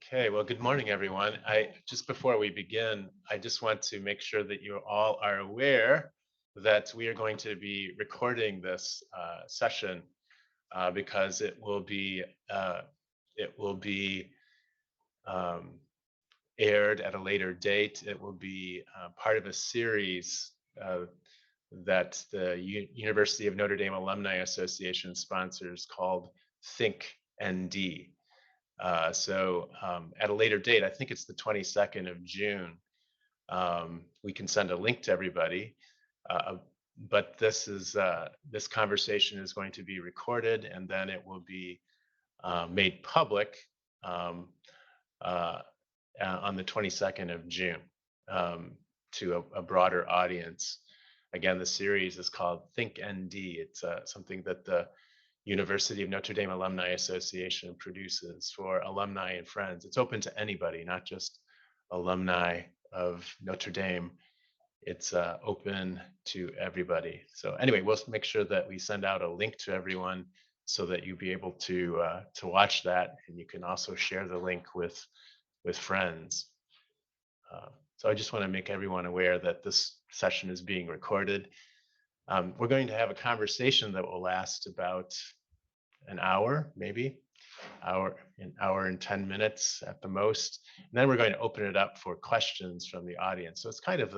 Okay, well, good morning, everyone. Just before we begin, I just want to make sure that you all are aware that we are going to be recording this session because it will be um, aired at a later date. It will be part of a series that the University of Notre Dame Alumni Association sponsors called Think ND. So at a later date, I think it's the 22nd of June, we can send a link to everybody. But this conversation is going to be recorded, and then it will be made public on the 22nd of June to a broader audience. Again, the series is called Think ND. It's something that the University of Notre Dame Alumni Association produces for alumni and friends. It's open to anybody, not just alumni of Notre Dame. It's open to everybody. So anyway, we'll make sure that we send out a link to everyone so that you'll be able to watch that, and you can also share the link with friends. So I just want to make everyone aware that this session is being recorded. We're going to have a conversation that will last about an hour, maybe an hour and 10 minutes at the most. And then we're going to open it up for questions from the audience. So it's kind of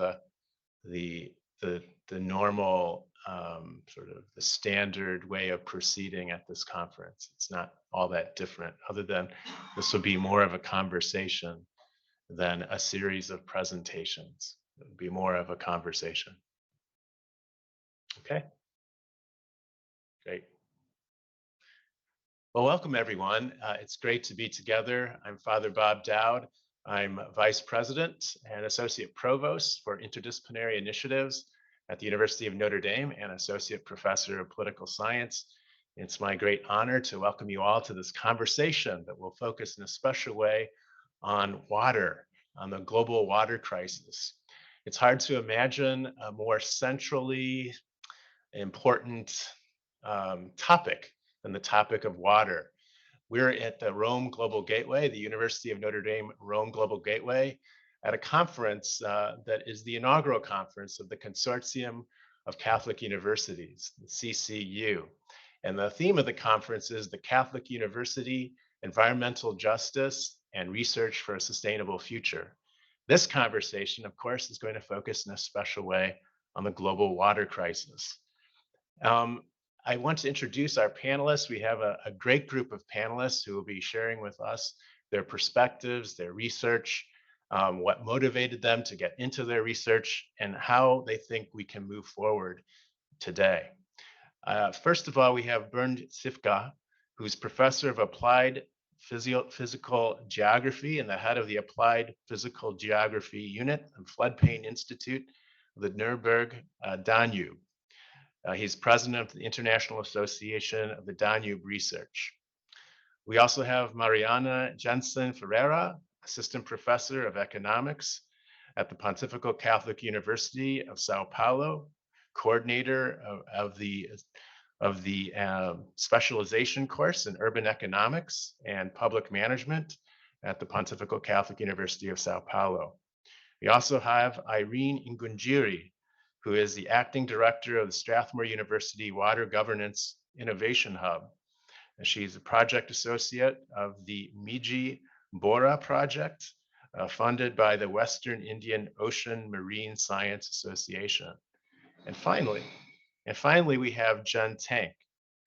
the normal sort of the standard way of proceeding at this conference. It's not all that different, other than this will be more of a conversation than a series of presentations. It'll be more of a conversation. Okay, great. Well, welcome everyone. It's great to be together. I'm Father Bob Dowd. I'm Vice President and Associate Provost for Interdisciplinary Initiatives at the University of Notre Dame and Associate Professor of Political Science. It's my great honor to welcome you all to this conversation that will focus in a special way on water, on the global water crisis. It's hard to imagine a more centrally important topic than the topic of water. We're at the Rome Global Gateway, the University of Notre Dame Rome Global Gateway, at a conference that is the inaugural conference of the Consortium of Catholic Universities, the CCU. And the theme of the conference is the Catholic University, Environmental Justice, and Research for a Sustainable Future. This conversation, of course, is going to focus in a special way on the global water crisis. I want to introduce our panelists. We have a great group of panelists who will be sharing with us their perspectives, their research, what motivated them to get into their research, and how they think we can move forward today. First of all, we have Bernd Sifka, who's professor of applied physical geography and the head of the Applied Physical Geography Unit and Floodplain Institute of the Nuremberg Danube. He's president of the International Association of the Danube Research. We also have Mariana Jensen Ferreira, assistant professor of economics at the Pontifical Catholic University of Sao Paulo, coordinator of the specialization course in urban economics and public management at the Pontifical Catholic University of Sao Paulo. We also have Irene Ngunjiri, who is the acting director of the Strathmore University Water Governance Innovation Hub. And she's a project associate of the Miji Bora project, funded by the Western Indian Ocean Marine Science Association. And finally, we have Jen Tank,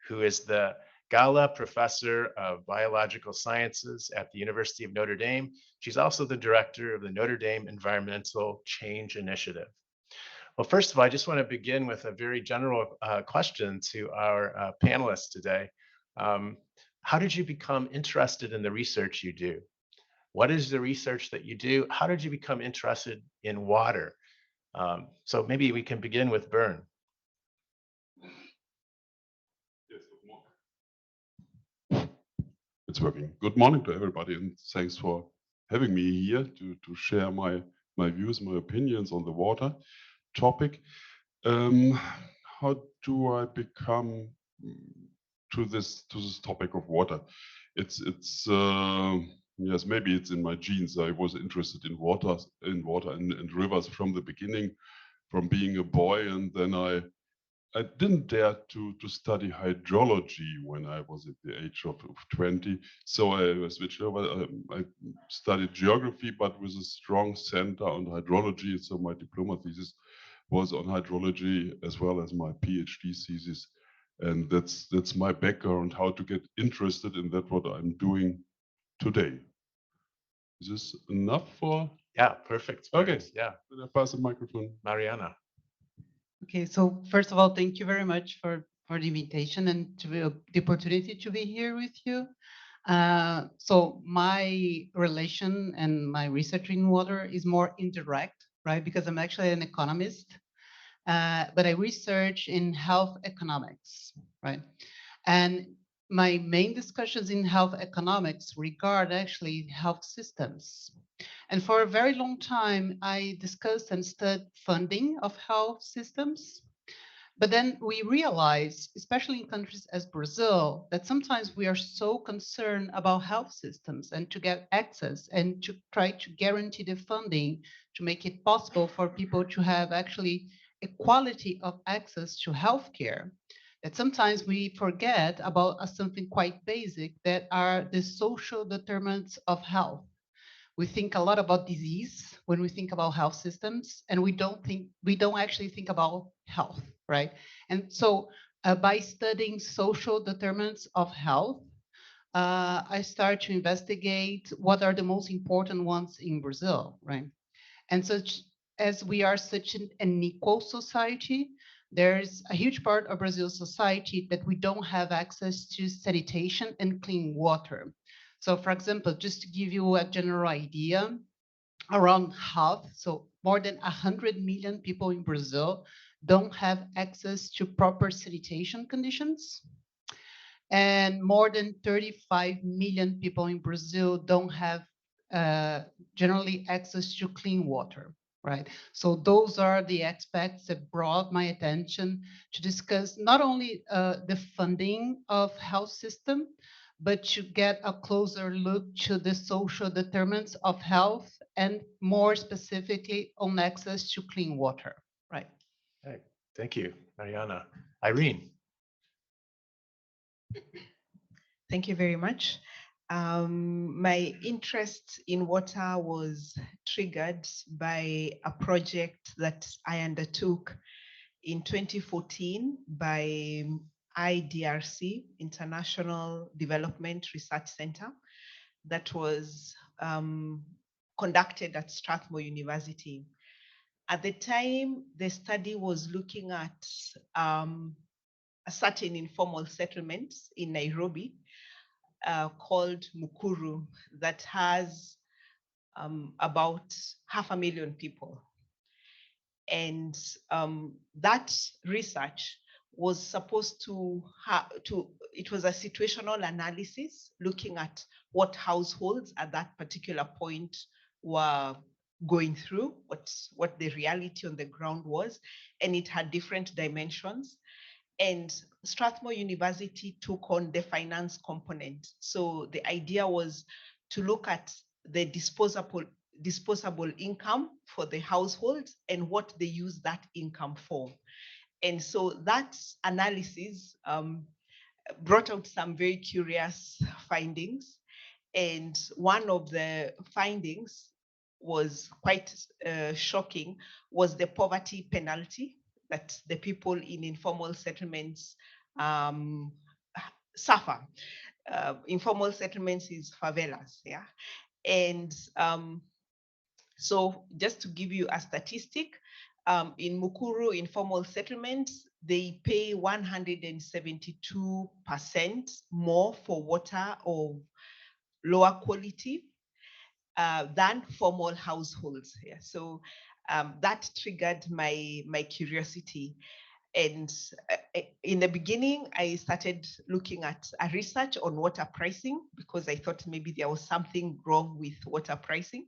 who is the Gala Professor of Biological Sciences at the University of Notre Dame. She's also the director of the Notre Dame Environmental Change Initiative. Well, first of all, I just want to begin with a very general question to our panelists today. How did you become interested in the research you do? What is the research that you do? How did you become interested in water? So maybe we can begin with Bernd. Yes, good morning. It's working. Good morning to everybody, and thanks for having me here to share my views, my opinions on the water topic. How do I become to this topic of water? It's Yes, maybe it's in my genes. I was interested in water and rivers from the beginning, from being a boy, and then I didn't dare to study hydrology when I was at the age of 20. So I switched over. I studied geography, but with a strong center on hydrology. So my diploma thesis was on hydrology as well as my PhD thesis. And that's my background, how to get interested in that, what I'm doing today. Is this enough for? Yeah, perfect. Okay. Perfect. Yeah, Then I pass the microphone. Mariana. Okay, so first of all, thank you very much for the invitation and the opportunity to be here with you. So my relation and my research in water is more indirect, right? Because I'm actually an economist, but I research in health economics, right? And my main discussions in health economics regard actually health systems. And for a very long time, I discussed and studied funding of health systems. But then we realize, especially in countries as Brazil, that sometimes we are so concerned about health systems and to get access and to try to guarantee the funding to make it possible for people to have actually equality of access to healthcare, that sometimes we forget about something quite basic that are the social determinants of health. We think a lot about disease when we think about health systems, and we don't actually think about health, right? And so by studying social determinants of health, I start to investigate what are the most important ones in Brazil, right? And such as we are such an unequal society, there's a huge part of Brazil's society that we don't have access to sanitation and clean water. So for example, just to give you a general idea, around half, so more than 100 million people in Brazil don't have access to proper sanitation conditions. And more than 35 million people in Brazil don't have generally access to clean water, right? So those are the aspects that brought my attention to discuss not only the funding of health system, but to get a closer look to the social determinants of health and more specifically on access to clean water, right? Hey, thank you, Mariana. Irene. Thank you very much. My interest in water was triggered by a project that I undertook in 2014 by IDRC, International Development Research Center, that was conducted at Strathmore University. At the time, the study was looking at a certain informal settlement in Nairobi called Mukuru that has about 500,000 people. And that research was supposed to it was a situational analysis looking at what households at that particular point were going through, what the reality on the ground was, and it had different dimensions. And Strathmore University took on the finance component. So the idea was to look at the disposable income for the household and what they use that income for. And so that analysis brought out some very curious findings. And one of the findings was quite shocking, was the poverty penalty that the people in informal settlements suffer. Informal settlements is favelas, yeah? And so just to give you a statistic, in Mukuru informal settlements, they pay 172% more for water of lower quality than formal households. Yeah. So that triggered my curiosity. And in the beginning, I started looking at a research on water pricing because I thought maybe there was something wrong with water pricing.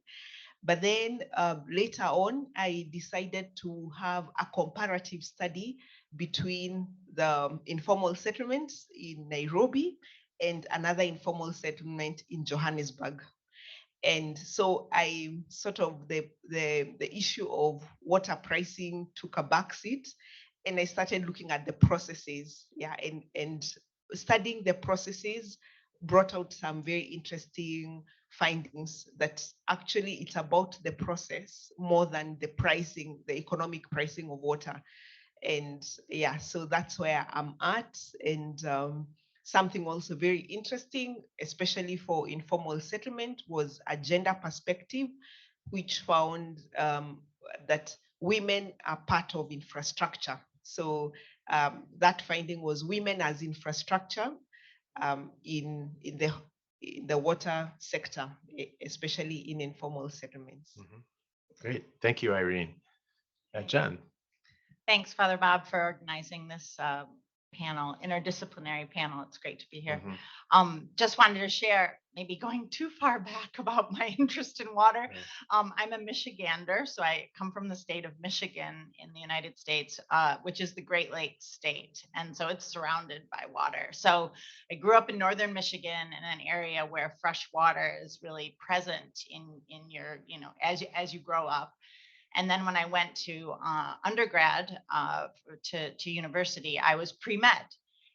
But then later on, I decided to have a comparative study between the informal settlements in Nairobi and another informal settlement in Johannesburg. And so I sort of the issue of water pricing took a backseat, and I started looking at the processes. Yeah, and studying the processes brought out some very interesting findings that actually it's about the process more than the pricing, the economic pricing of water. And yeah, so that's where I'm at. And something also very interesting, especially for informal settlement, was a gender perspective, which found that women are part of infrastructure. So that finding was women as infrastructure in the water sector, especially in informal settlements. Great, thank you, Irene. Jen. Thanks, Father Bob, for organizing this panel, interdisciplinary panel. It's great to be here. Just wanted to share, maybe going too far back, about my interest in water. I'm a Michigander, so I come from the state of Michigan in the United States, which is the Great Lakes state. And so it's surrounded by water. So I grew up in northern Michigan in an area where fresh water is really present in your, as you grow up. And then when I went to undergrad to university, I was pre-med.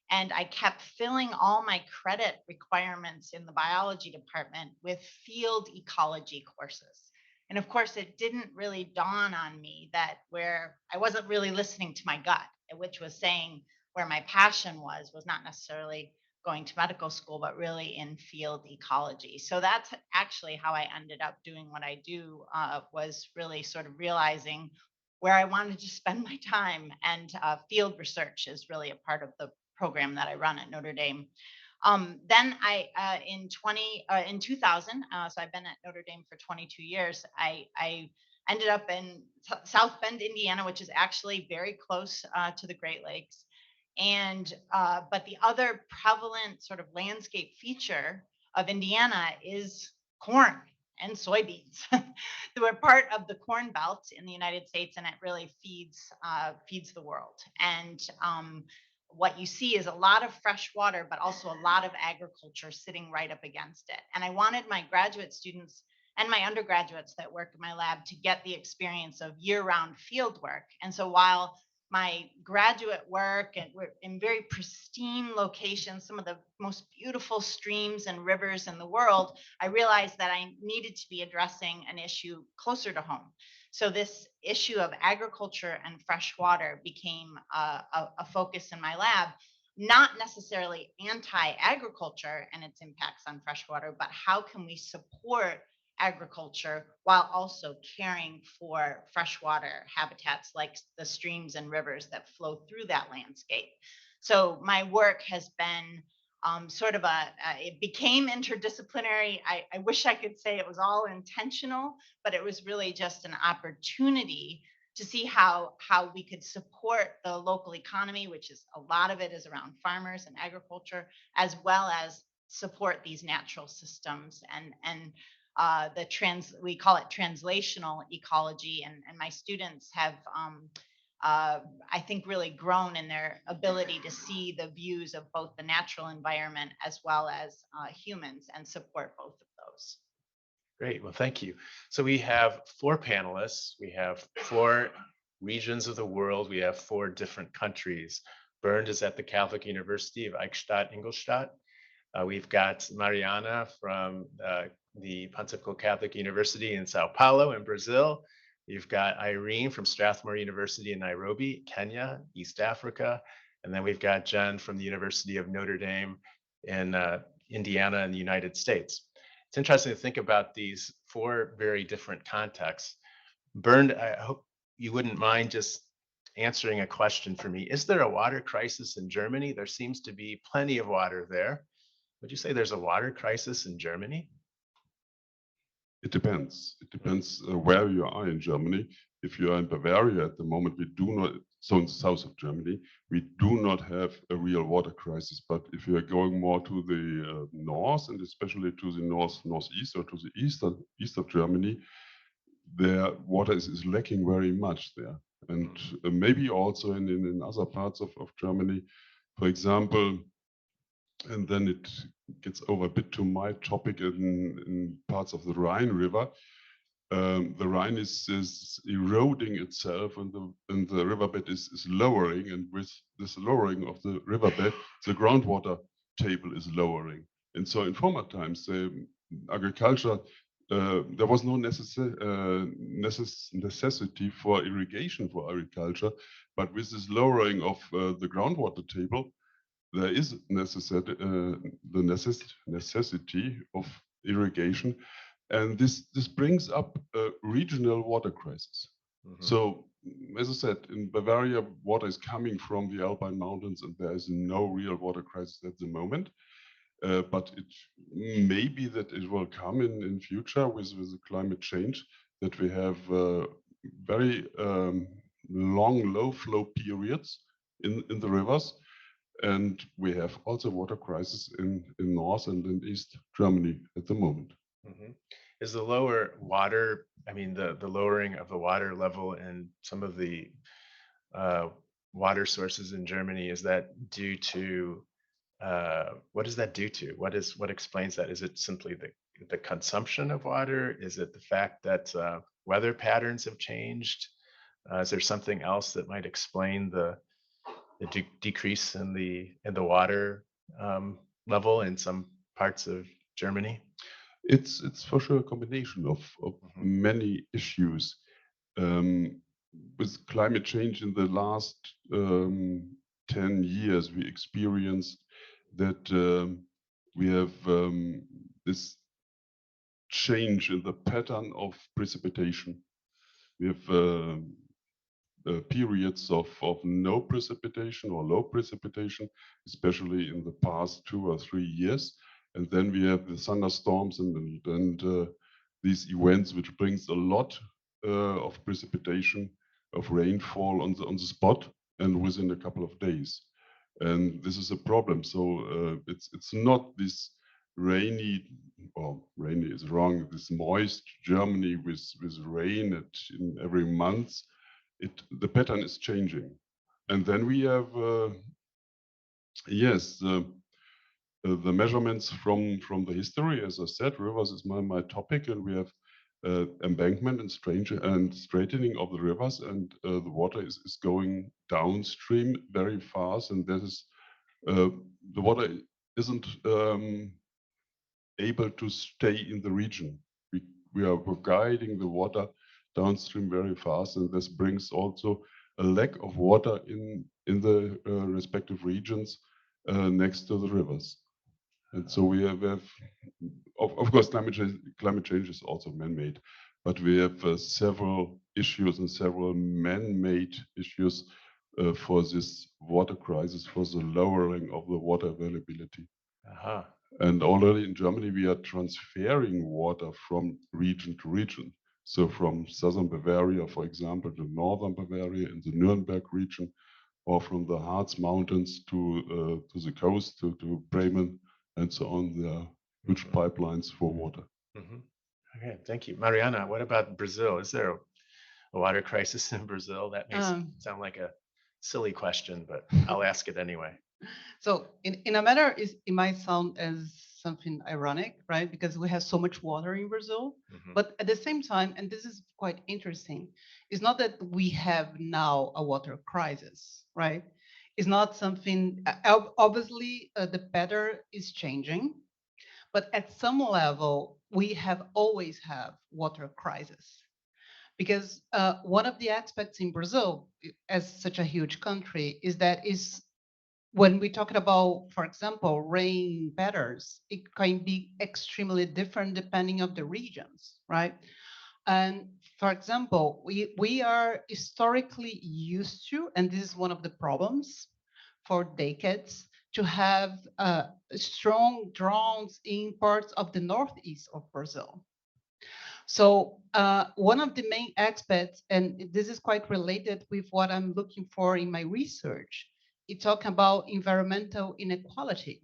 And I kept filling all my credit requirements in the biology department with field ecology courses. And of course, it didn't really dawn on me that where I wasn't really listening to my gut, which was saying where my passion was not necessarily going to medical school, but really in field ecology. So that's actually how I ended up doing what I do, was really sort of realizing where I wanted to spend my time. And field research is really a part of the program that I run at Notre Dame. Then I, in 2000, so I've been at Notre Dame for 22 years, I ended up in South Bend, Indiana, which is actually very close to the Great Lakes. And but the other prevalent sort of landscape feature of Indiana is corn and soybeans. We're part of the Corn Belt in the United States, and it really feeds the world. And what you see is a lot of fresh water, but also a lot of agriculture sitting right up against it. And I wanted my graduate students and my undergraduates that work in my lab to get the experience of year-round field work. And so while my graduate work and we're in very pristine locations, some of the most beautiful streams and rivers in the world, I realized that I needed to be addressing an issue closer to home. So this issue of agriculture and fresh water became a focus in my lab, not necessarily anti-agriculture and its impacts on freshwater, but how can we support agriculture while also caring for freshwater habitats like the streams and rivers that flow through that landscape. So my work has been sort of it became interdisciplinary. I wish I could say it was all intentional, but it was really just an opportunity to see how we could support the local economy, which is a lot of it is around farmers and agriculture, as well as support these natural systems and we call it translational ecology, and my students have I think really grown in their ability to see the views of both the natural environment as well as humans and support both of those. Great, well, thank you. So we have 4 panelists, we have 4 regions of the world, we have 4 different countries. Bernd is at the Catholic University of Eichstätt, Ingolstadt. We've got Mariana from the Pontifical Catholic University in Sao Paulo in Brazil. You've got Irene from Strathmore University in Nairobi, Kenya, East Africa. And then we've got Jen from the University of Notre Dame in Indiana in the United States. It's interesting to think about these 4 very different contexts. Bernd, I hope you wouldn't mind just answering a question for me. Is there a water crisis in Germany? There seems to be plenty of water there. Would you say there's a water crisis in Germany? It depends. It depends where you are in Germany. If you are in Bavaria at the moment, we do not, so in the south of Germany, we do not have a real water crisis. But if you are going more to the north, and especially to the northeast or to the east of Germany, their water is lacking very much there. And maybe also in other parts of Germany. For example, and then it gets over a bit to my topic in parts of the Rhine River. The Rhine is eroding itself, and the riverbed is lowering, and with this lowering of the riverbed, the groundwater table is lowering. And so in former times, the agriculture, there was no necessity for irrigation for agriculture, but with this lowering of the groundwater table, there is necessity of irrigation, and this brings up a regional water crisis. So, as I said, in Bavaria, water is coming from the Alpine mountains, and there is no real water crisis at the moment. But it may be that it will come in future with the climate change, that we have very long low flow periods in the rivers. And we have also water crisis in North and in East Germany at the moment. Is the lower water, I mean, the lowering of the water level in some of the water sources in Germany, is that due to, what does that due to? What explains that? Is it simply the consumption of water? Is it the fact that weather patterns have changed? Is there something else that might explain the decrease in the water level in some parts of Germany? It's for sure a combination of many issues. With climate change in the last 10 years, we experienced that we have this change in the pattern of precipitation. We have periods of no precipitation or low precipitation, especially in the past 2 or 3 years. And then we have the thunderstorms and these events, which brings a lot of precipitation, of rainfall on the spot and within a couple of days. And this is a problem. So it's not this rainy, or rainy is wrong, this moist Germany with rain in every month. The pattern is changing. And then we have, yes, the measurements from the history. As I said, rivers is my topic, and we have embankment and straightening of the rivers, and the water is going downstream very fast, and that is the water isn't able to stay in the region. We are guiding the water downstream very fast, and this brings also a lack of water in the respective regions next to the rivers. And so we have of course, climate change is also man-made, but we have several issues and several man-made issues for this water crisis, for the lowering of the water availability. And already in Germany, we are transferring water from region to region. So from southern Bavaria, for example, to northern Bavaria in the Nuremberg region, or from the Harz Mountains to the coast, to Bremen, and so on. There are huge pipelines for water. Okay, thank you. Mariana, what about Brazil? Is there a water crisis in Brazil? That may sound like a silly question, but I'll ask it anyway. So in a manner, it might sound as something ironic, right? Because we have so much water in Brazil, but at the same time, and this is quite interesting, it's not that we have now a water crisis, right? It's not something, obviously the pattern is changing, but at some level, we have always have water crisis. Because one of the aspects in Brazil, as such a huge country, is that when we talk about, for example, rain patterns, it can be extremely different depending on the regions, right? And for example, we are historically used to, and this is one of the problems for decades, to have strong droughts in parts of the northeast of Brazil. So one of the main aspects, and this is quite related with what I'm looking for in my research, it's talking about environmental inequality.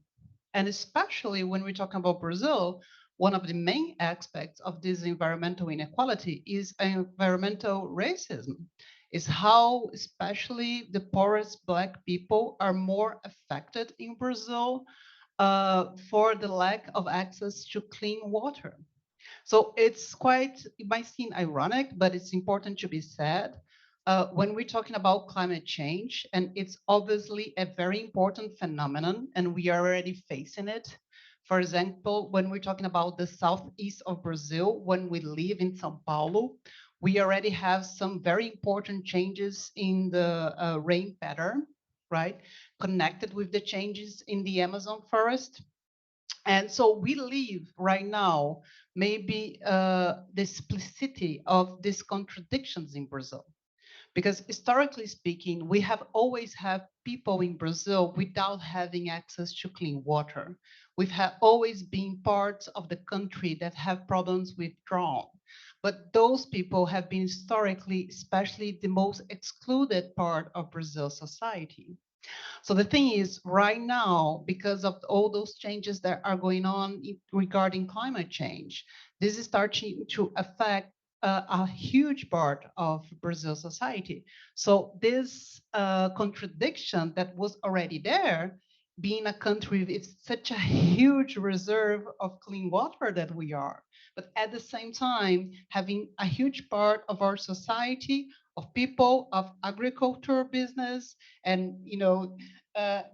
And especially when we're talking about Brazil, one of the main aspects of this environmental inequality is environmental racism, is how especially the poorest Black people are more affected in Brazil for the lack of access to clean water. So it's quite, it might seem ironic, but it's important to be said. When we're talking about climate change, and it's obviously a very important phenomenon, and we are already facing it. For example, when we're talking about the southeast of Brazil, when we live in São Paulo, we already have some very important changes in the rain pattern, right? Connected with the changes in the Amazon forest. And so we live right now, maybe the simplicity of these contradictions in Brazil. Because historically speaking, we have always had people in Brazil without having access to clean water. We've always been parts of the country that have problems with drought. But those people have been historically, especially the most excluded part of Brazil's society. So the thing is, right now, because of all those changes that are going on regarding climate change, this is starting to affect a huge part of Brazil society. So this contradiction that was already there, being a country with such a huge reserve of clean water that we are, but at the same time having a huge part of our society of people of agriculture business and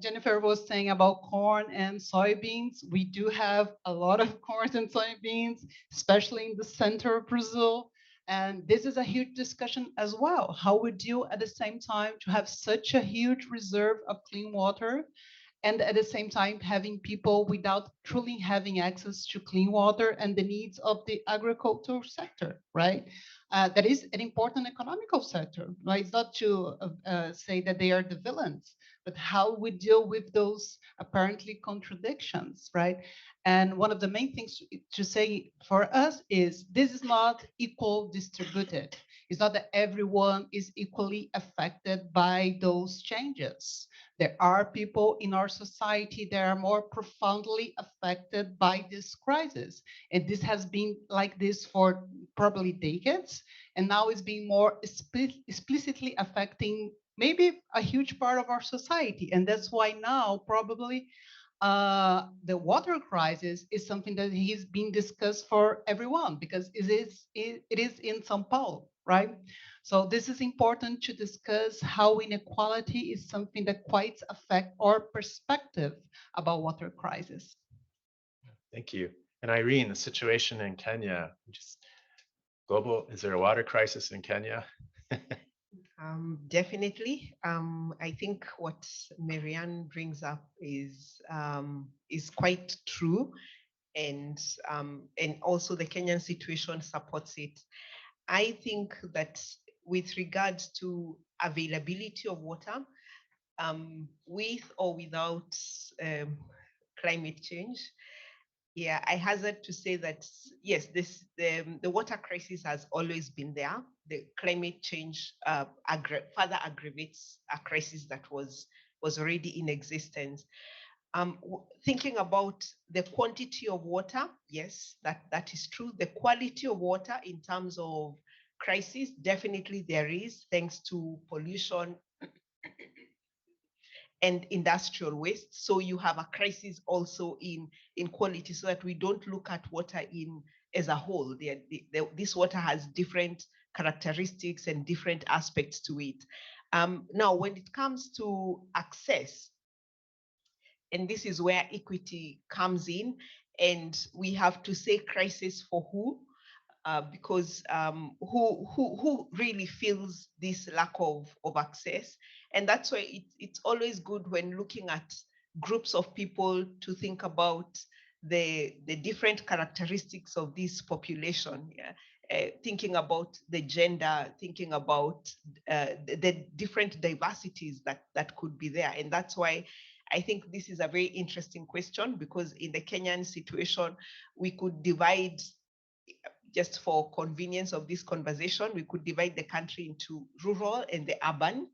Jennifer was saying about corn and soybeans. We do have a lot of corn and soybeans, especially in the center of Brazil. And this is a huge discussion as well. How we deal at the same time to have such a huge reserve of clean water and at the same time having people without truly having access to clean water and the needs of the agricultural sector, right? That is an important economical sector, right? It's not to say that they are the villains, but how we deal with those apparently contradictions, right? And one of the main things to say for us is this is not equal distributed. It's not that everyone is equally affected by those changes. There are people in our society that are more profoundly affected by this crisis. And this has been like this for probably decades. And now it's being more explicitly affecting maybe a huge part of our society. And that's why now probably the water crisis is something that is being discussed for everyone because it is in São Paulo, right? So this is important to discuss how inequality is something that quite affect our perspective about water crisis. Thank you. And Irene, the situation in Kenya, just global, is there a water crisis in Kenya? Definitely. I think what Marianne brings up is quite true, and also the Kenyan situation supports it. I think that with regards to availability of water, with or without climate change, yeah, I hazard to say that yes, the water crisis has always been there. The climate change further aggravates a crisis that was already in existence. Thinking about the quantity of water, yes, that is true. The quality of water in terms of crisis, definitely there is, thanks to pollution and industrial waste. So you have a crisis also in quality, so that we don't look at water in as a whole. This water has different characteristics and different aspects to it. Now, when it comes to access, and this is where equity comes in, and we have to say crisis for who, because who really feels this lack of access. And that's why it's always good when looking at groups of people to think about the different characteristics of this population. Yeah. Thinking about the gender, thinking about the different diversities that could be there. And that's why I think this is a very interesting question, because in the Kenyan situation, we could divide, just for convenience of this conversation, we could divide the country into rural and the urban.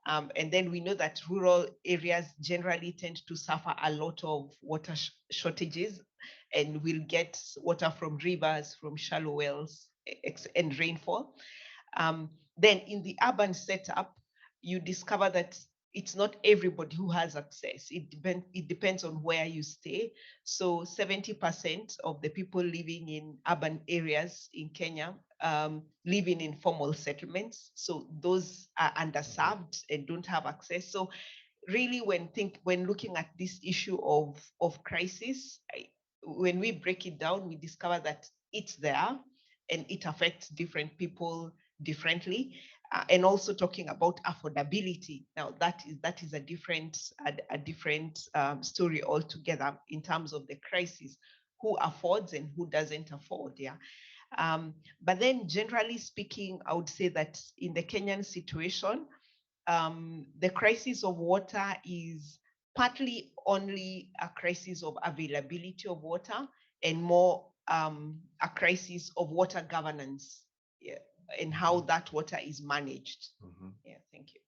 And then we know that rural areas generally tend to suffer a lot of water shortages, and will get water from rivers, from shallow wells, and rainfall. Then in the urban setup, you discover that it's not everybody who has access. It depends on where you stay. So 70% of the people living in urban areas in Kenya live in informal settlements. So those are underserved and don't have access. So really, when looking at this issue of crisis, when we break it down, we discover that it's there and it affects different people differently. And also talking about affordability. Now that is a different story altogether in terms of the crisis, who affords and who doesn't afford. Yeah. But then generally speaking, I would say that in the Kenyan situation, the crisis of water is partly only a crisis of availability of water and more a crisis of water governance, yeah, and how that water is managed. Yeah, thank you.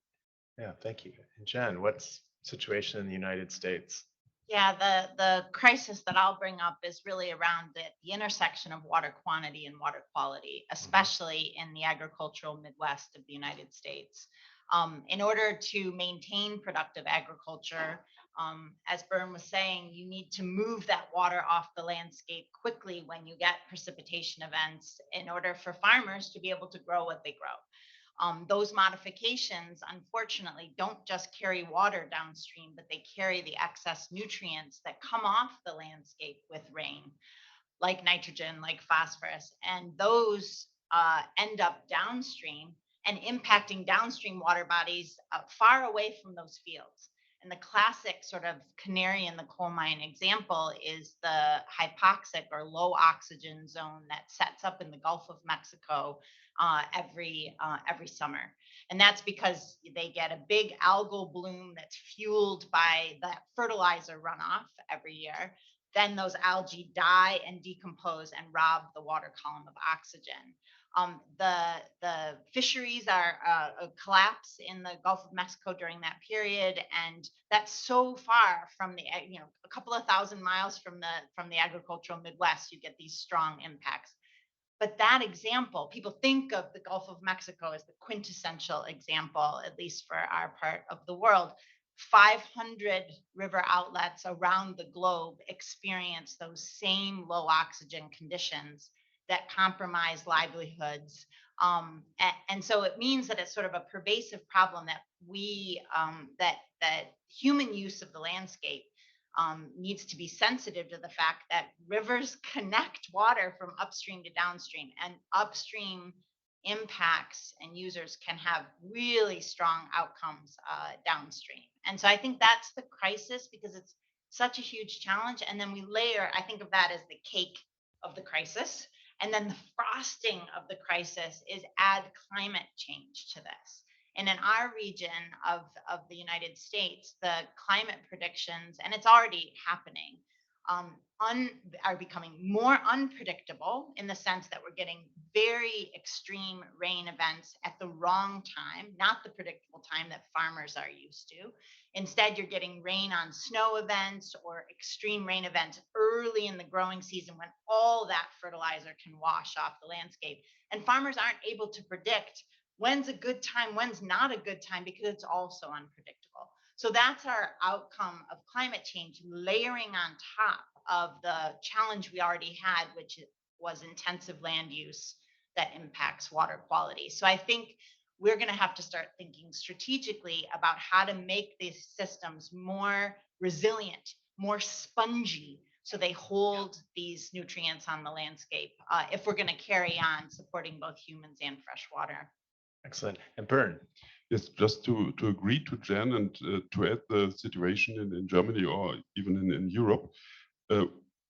Yeah, thank you. And Jen, what's situation in the United States? Yeah, the crisis that I'll bring up is really around the intersection of water quantity and water quality, especially in the agricultural Midwest of the United States. In order to maintain productive agriculture, as Bern was saying, you need to move that water off the landscape quickly when you get precipitation events in order for farmers to be able to grow what they grow. Those modifications, unfortunately, don't just carry water downstream, but they carry the excess nutrients that come off the landscape with rain, like nitrogen, like phosphorus, and those end up downstream and impacting downstream water bodies far away from those fields. And the classic sort of canary in the coal mine example is the hypoxic or low oxygen zone that sets up in the Gulf of Mexico every summer. And that's because they get a big algal bloom that's fueled by that fertilizer runoff every year. Then those algae die and decompose and rob the water column of oxygen. The fisheries are collapse in the Gulf of Mexico during that period, and that's so far from the a couple of thousand miles from the agricultural Midwest. You get these strong impacts. But that example, people think of the Gulf of Mexico as the quintessential example, at least for our part of the world. 500 river outlets around the globe experience those same low oxygen conditions that compromise livelihoods. And so it means that it's sort of a pervasive problem that that human use of the landscape needs to be sensitive to the fact that rivers connect water from upstream to downstream, and upstream impacts and users can have really strong outcomes downstream. And so I think that's the crisis, because it's such a huge challenge. And then we layer, I think of that as the cake of the crisis. And then the frosting of the crisis is add climate change to this. And in our region of the United States, the climate predictions, and it's already happening, are becoming more unpredictable, in the sense that we're getting very extreme rain events at the wrong time, not the predictable time that farmers are used to. Instead, you're getting rain on snow events or extreme rain events early in the growing season, when all that fertilizer can wash off the landscape. And farmers aren't able to predict when's a good time, when's not a good time, because it's also unpredictable. So that's our outcome of climate change, layering on top of the challenge we already had, which was intensive land use that impacts water quality. So I think we're going to have to start thinking strategically about how to make these systems more resilient, more spongy, so they hold these nutrients on the landscape, if we're going to carry on supporting both humans and fresh water. Excellent. And Bern. Yes, just to agree to Jen and to add the situation in Germany or even in Europe,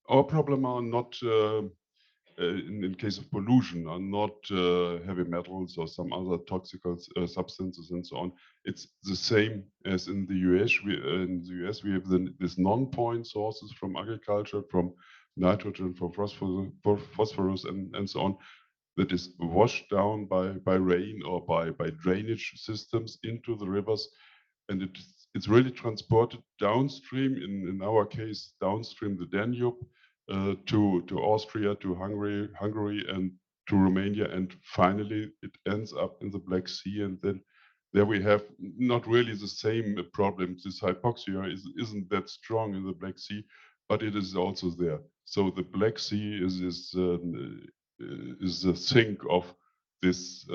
our problem are not, in case of pollution, are not heavy metals or some other toxic substances and so on. It's the same as in the US. In the US, we have these non-point sources from agriculture, from nitrogen, from phosphorus and so on, that is washed down by rain or by drainage systems into the rivers, and it's really transported downstream, in our case downstream the Danube, to Austria, to Hungary and to Romania, and finally it ends up in the Black Sea, and then there we have not really the same problem. This hypoxia isn't that strong in the Black Sea, but it is also there. So the Black Sea is the sink of these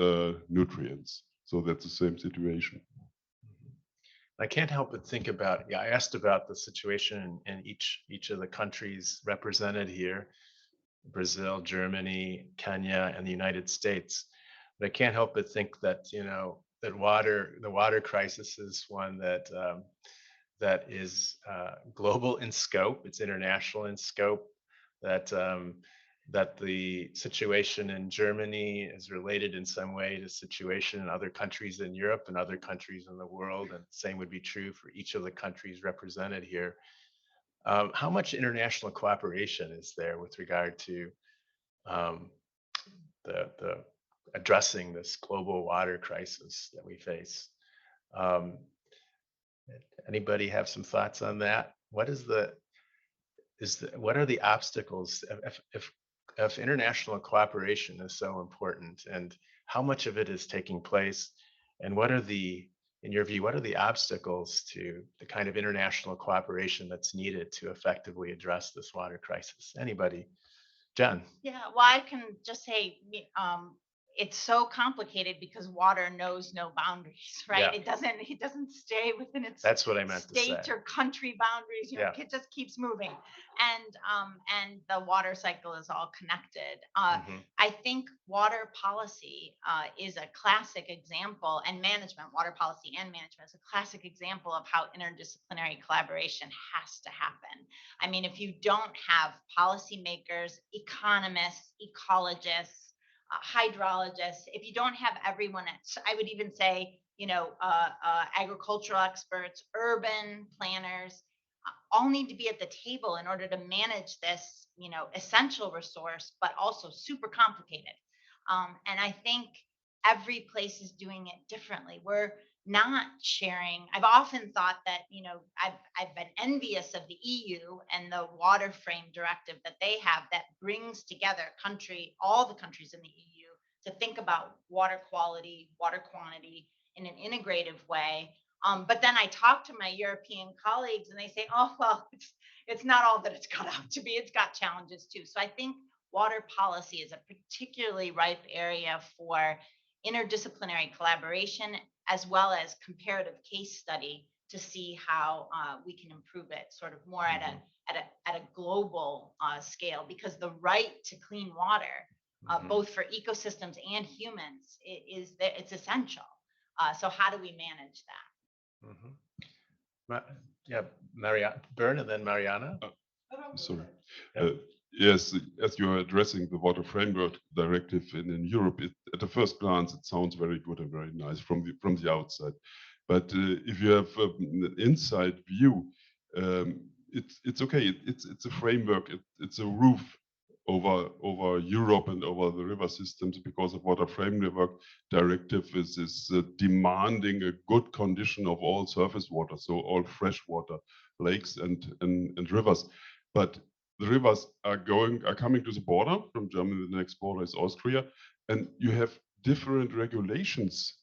nutrients. So that's the same situation. I can't help but think about, yeah, I asked about the situation in each of the countries represented here, Brazil, Germany, Kenya, and the United States. But I can't help but think that, you know, that the water crisis is one that that is global in scope. It's international in scope. That the situation in Germany is related in some way to situation in other countries in Europe and other countries in the world, and the same would be true for each of the countries represented here. How much international cooperation is there with regard to um, the addressing this global water crisis that we face? Um, Anybody have some thoughts on that? What are the obstacles if international cooperation is so important, and how much of it is taking place, and what are in your view, what are the obstacles to the kind of international cooperation that's needed to effectively address this water crisis? Anybody? Jen? Yeah, well, I can just say, it's so complicated because water knows no boundaries, right? Yeah. It doesn't stay within its That's what I meant to state say. or country boundaries. You know, Yeah. it just keeps moving, and the water cycle is all connected. Mhm. I think water policy is a classic example, and water policy and management is a classic example of how interdisciplinary collaboration has to happen. I mean, if you don't have policymakers, economists, ecologists, hydrologists, if you don't have everyone, I would even say, agricultural experts, urban planners, all need to be at the table in order to manage this, essential resource, but also super complicated. And I think every place is doing it differently. We're not sharing. I've often thought that, I've been envious of the EU and the water frame directive that they have that brings together all the countries in the EU to think about water quality, water quantity in an integrative way. But then I talk to my European colleagues and they say, oh, well, it's not all that it's cut out to be. It's got challenges too. So I think water policy is a particularly ripe area for interdisciplinary collaboration as well as comparative case study to see how we can improve it sort of more at a global scale, because the right to clean water, both for ecosystems and humans, it's essential. So how do we manage that? Yeah, Bern, and then Mariana. Sorry. Yeah. Yes, as you are addressing the Water Framework Directive in Europe, at the first glance, it sounds very good and very nice from the outside. But if you have an inside view, it's okay. It's a framework. It's a roof over Europe and over the river systems, because of Water Framework Directive is demanding a good condition of all surface water, so all fresh water, lakes and rivers. But the rivers are coming to the border from Germany. The next border is Austria, and you have different regulations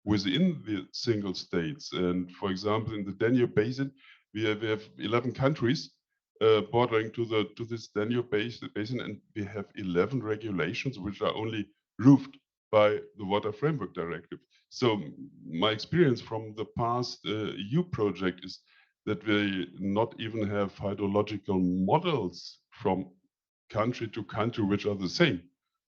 within the single states. And for example, in the Danube Basin, we have 11 countries bordering to this Danube Basin, and we have 11 regulations which are only roofed by the Water Framework Directive. So my experience from the past EU project is that we not even have hydrological models from country to country which are the same.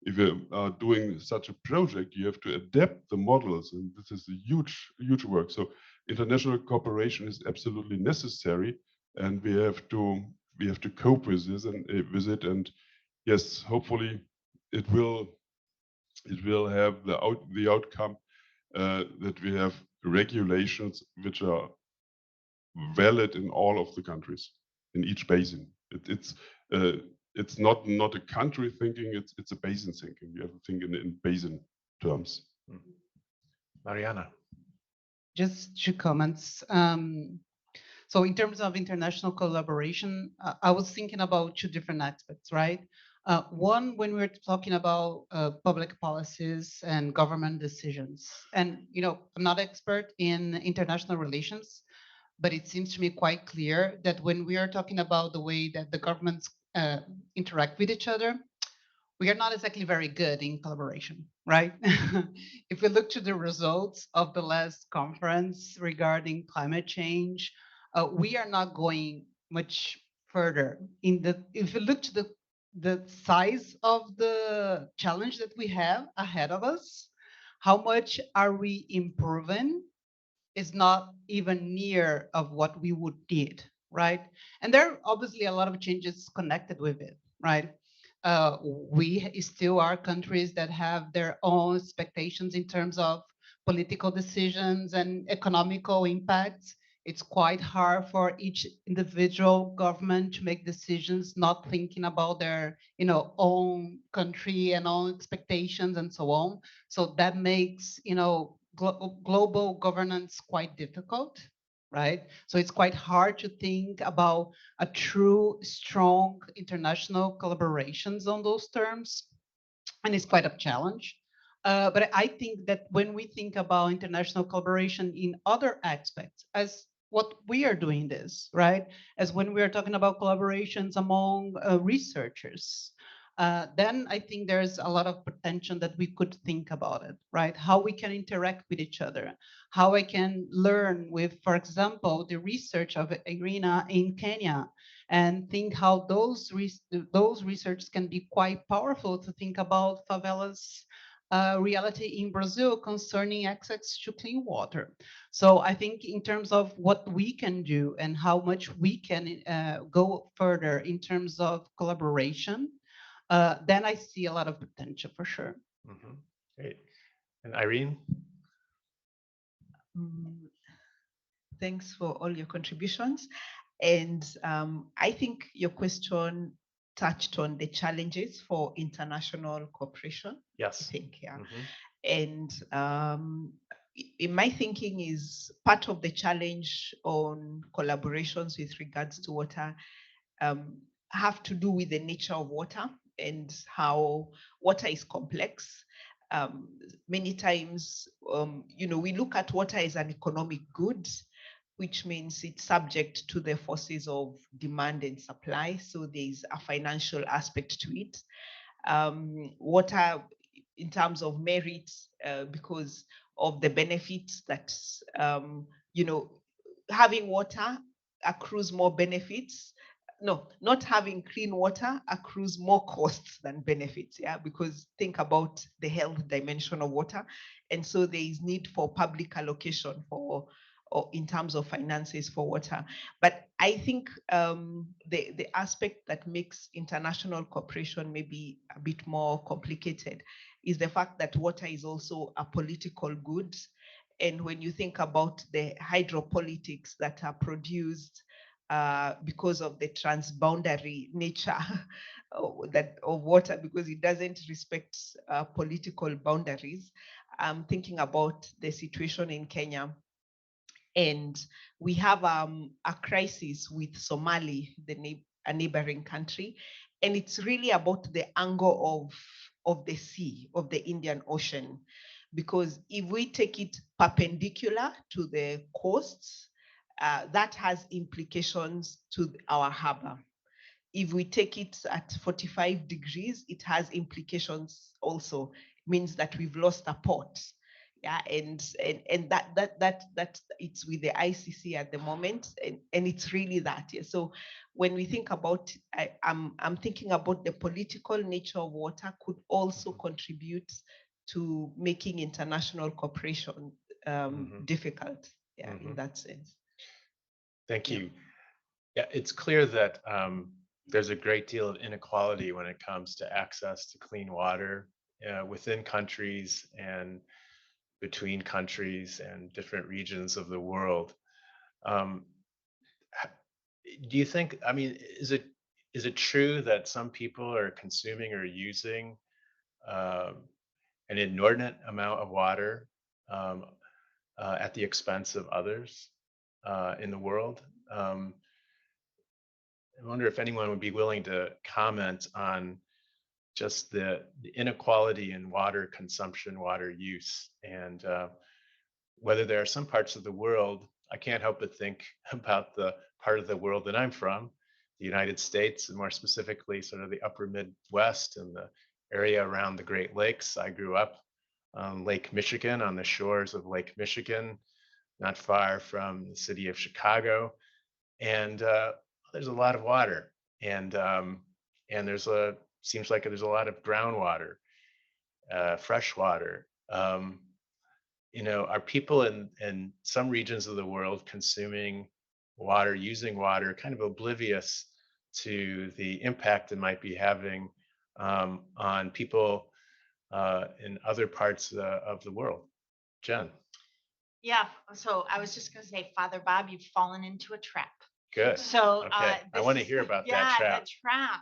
If you are doing such a project, you have to adapt the models, and this is a huge work. So international cooperation is absolutely necessary, and we have to cope with this and with it. And yes, hopefully it will have the outcome that we have regulations which are valid in all of the countries, in each basin. It's not a country thinking, it's a basin thinking. We have to think in basin terms. Mariana. Just 2 comments. So in terms of international collaboration, I was thinking about 2 different aspects, right? One, when we're talking about public policies and government decisions, and I'm not expert in international relations, but it seems to me quite clear that when we are talking about the way that the governments interact with each other, we are not exactly very good in collaboration, right? If we look to the results of the last conference regarding climate change, we are not going much further. If you look to the size of the challenge that we have ahead of us, how much are we improving is not even near of what we would need, right? And there are obviously a lot of changes connected with it, right? We still are countries that have their own expectations in terms of political decisions and economical impacts. It's quite hard for each individual government to make decisions not thinking about their own country and own expectations and so on. So that makes global governance quite difficult, right? So it's quite hard to think about a true, strong international collaborations on those terms, and it's quite a challenge. But I think that when we think about international collaboration in other aspects, as what we are doing this, right? As when we are talking about collaborations among researchers, then I think there's a lot of potential that we could think about it, right? How we can interact with each other, how I can learn with, for example, the research of Irina in Kenya, and think how those research can be quite powerful to think about favelas reality in Brazil concerning access to clean water. So I think in terms of what we can do and how much we can go further in terms of collaboration, then I see a lot of potential for sure. Mm-hmm. Great. And Irene? Thanks for all your contributions. And I think your question touched on the challenges for international cooperation. Yes. I think, yeah. Mm-hmm. And in my thinking is part of the challenge on collaborations with regards to water have to do with the nature of water and how water is complex. Many times, we look at water as an economic good, which means it's subject to the forces of demand and supply. So there's a financial aspect to it. Water, in terms of merit, because of the benefits that, having water accrues more benefits. No, not having clean water accrues more costs than benefits, yeah, because think about the health dimension of water. And so there is need for public allocation or in terms of finances for water. But I think the aspect that makes international cooperation maybe a bit more complicated is the fact that water is also a political good. And when you think about the hydropolitics that are produced because of the transboundary nature of water, because it doesn't respect political boundaries. I'm thinking about the situation in Kenya, and we have a crisis with Somali, a neighboring country, and it's really about the angle of the sea, of the Indian Ocean, because if we take it perpendicular to the coasts, that has implications to our harbor. If we take it at 45 degrees, it has implications also. It means that we've lost a port. Yeah, and that it's with the ICC at the moment, and it's really that. Yeah. So when we think about, I'm thinking about the political nature of water could also contribute to making international cooperation difficult. Yeah, in that sense. Thank you. Yeah, it's clear that there's a great deal of inequality when it comes to access to clean water within countries and between countries and different regions of the world. Do you think, I mean, is it true that some people are consuming or using an inordinate amount of water at the expense of others in the world? I wonder if anyone would be willing to comment on just the inequality in water consumption, water use, and whether there are some parts of the world, I can't help but think about the part of the world that I'm from, the United States, and more specifically, sort of the upper Midwest and the area around the Great Lakes. I grew up on Lake Michigan, on the shores of Lake Michigan, not far from the city of Chicago, and there's a lot of water, and there's a seems like there's a lot of groundwater, fresh water. Are people in some regions of the world consuming water, using water, kind of oblivious to the impact it might be having on people in other parts of the world? Jen, Yeah, so I was just going to say, Father Bob, you've fallen into a trap. good. So Okay, I want to hear about that trap. the trap.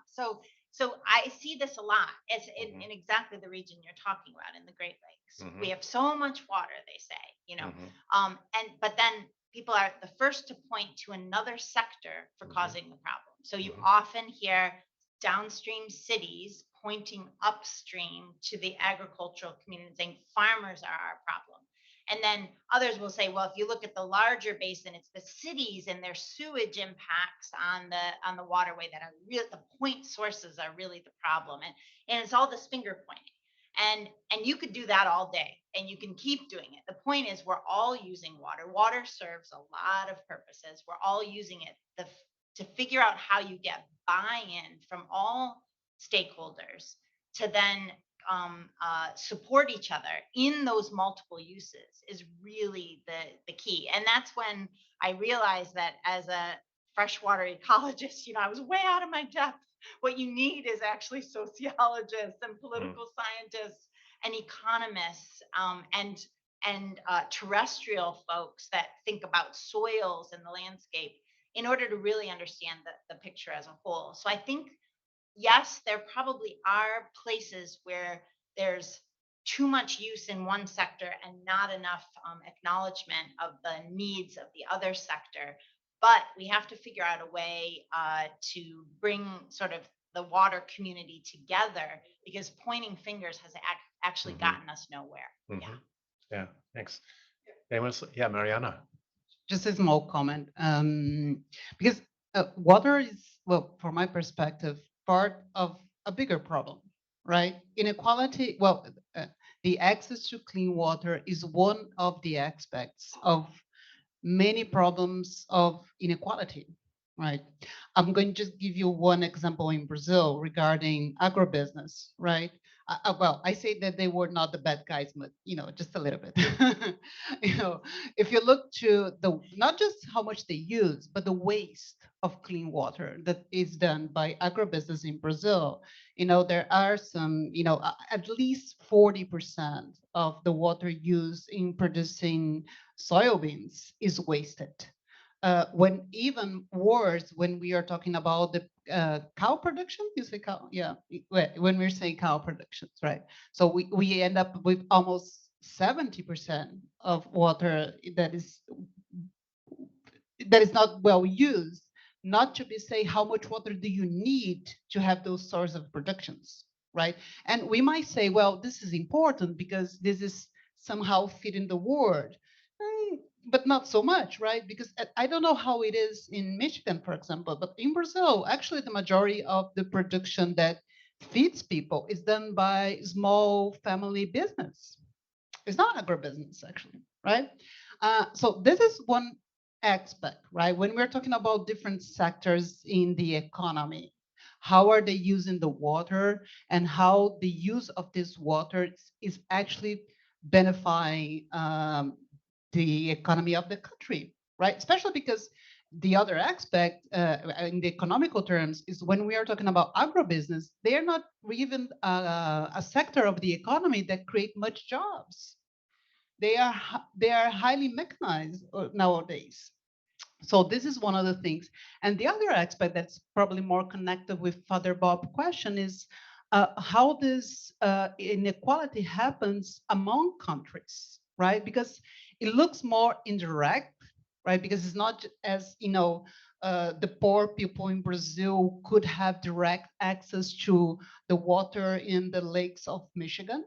So I see this a lot. It's Mhm. in exactly the region you're talking about in the Great Lakes. Mhm. We have so much water, they say, Mhm. but then people are the first to point to another sector for Mhm. causing the problem. So you Mhm. often hear downstream cities pointing upstream to the agricultural community saying farmers are our problem. And then others will say, well, if you look at the larger basin, it's the cities and their sewage impacts on the waterway that are real. The point sources are really the problem, and it's all this finger pointing. And you could do that all day, and you can keep doing it. The point is, we're all using water. Water serves a lot of purposes. We're all using it to figure out how you get buy-in from all stakeholders to then support each other in those multiple uses is really the key. And that's when I realized that as a freshwater ecologist, I was way out of my depth. What you need is actually sociologists and political scientists and economists and terrestrial folks that think about soils and the landscape in order to really understand the picture as a whole. So I think yes, there probably are places where there's too much use in one sector and not enough acknowledgement of the needs of the other sector. But we have to figure out a way to bring sort of the water community together, because pointing fingers has actually Mhm. gotten us nowhere. Mhm. Yeah. Yeah, thanks. Anyone else? Yeah, Mariana. Just a small comment, because water is, well, from my perspective, part of a bigger problem, right? Inequality, well, the access to clean water is one of the aspects of many problems of inequality, right? I'm going to just give you one example in Brazil regarding agribusiness, right? Well, I say that they were not the bad guys, but just a little bit. If you look to the not just how much they use, but the waste of clean water that is done by agribusiness in Brazil, there are some, at least 40% of the water used in producing soybeans is wasted. When even worse, when we are talking about the cow production, you say cow, yeah. When we're saying cow productions, right? So we end up with almost 70% of water that is not well used. Not to be say how much water do you need to have those sorts of productions, right? And we might say, well, this is important because this is somehow feeding the world. But not so much, right? Because I don't know how it is in Michigan, for example, but in Brazil, actually the majority of the production that feeds people is done by small family business. It's not agribusiness, actually, right? So this is one aspect, right? When we're talking about different sectors in the economy, how are they using the water and how the use of this water is actually benefiting the economy of the country, right? Especially because the other aspect in the economical terms is when we are talking about agribusiness, they are not even a sector of the economy that create much jobs. They are highly mechanized nowadays. So this is one of the things. And the other aspect that's probably more connected with Father Bob's question is how this inequality happens among countries, right? Because it looks more indirect, right? Because it's not as, the poor people in Brazil could have direct access to the water in the lakes of Michigan.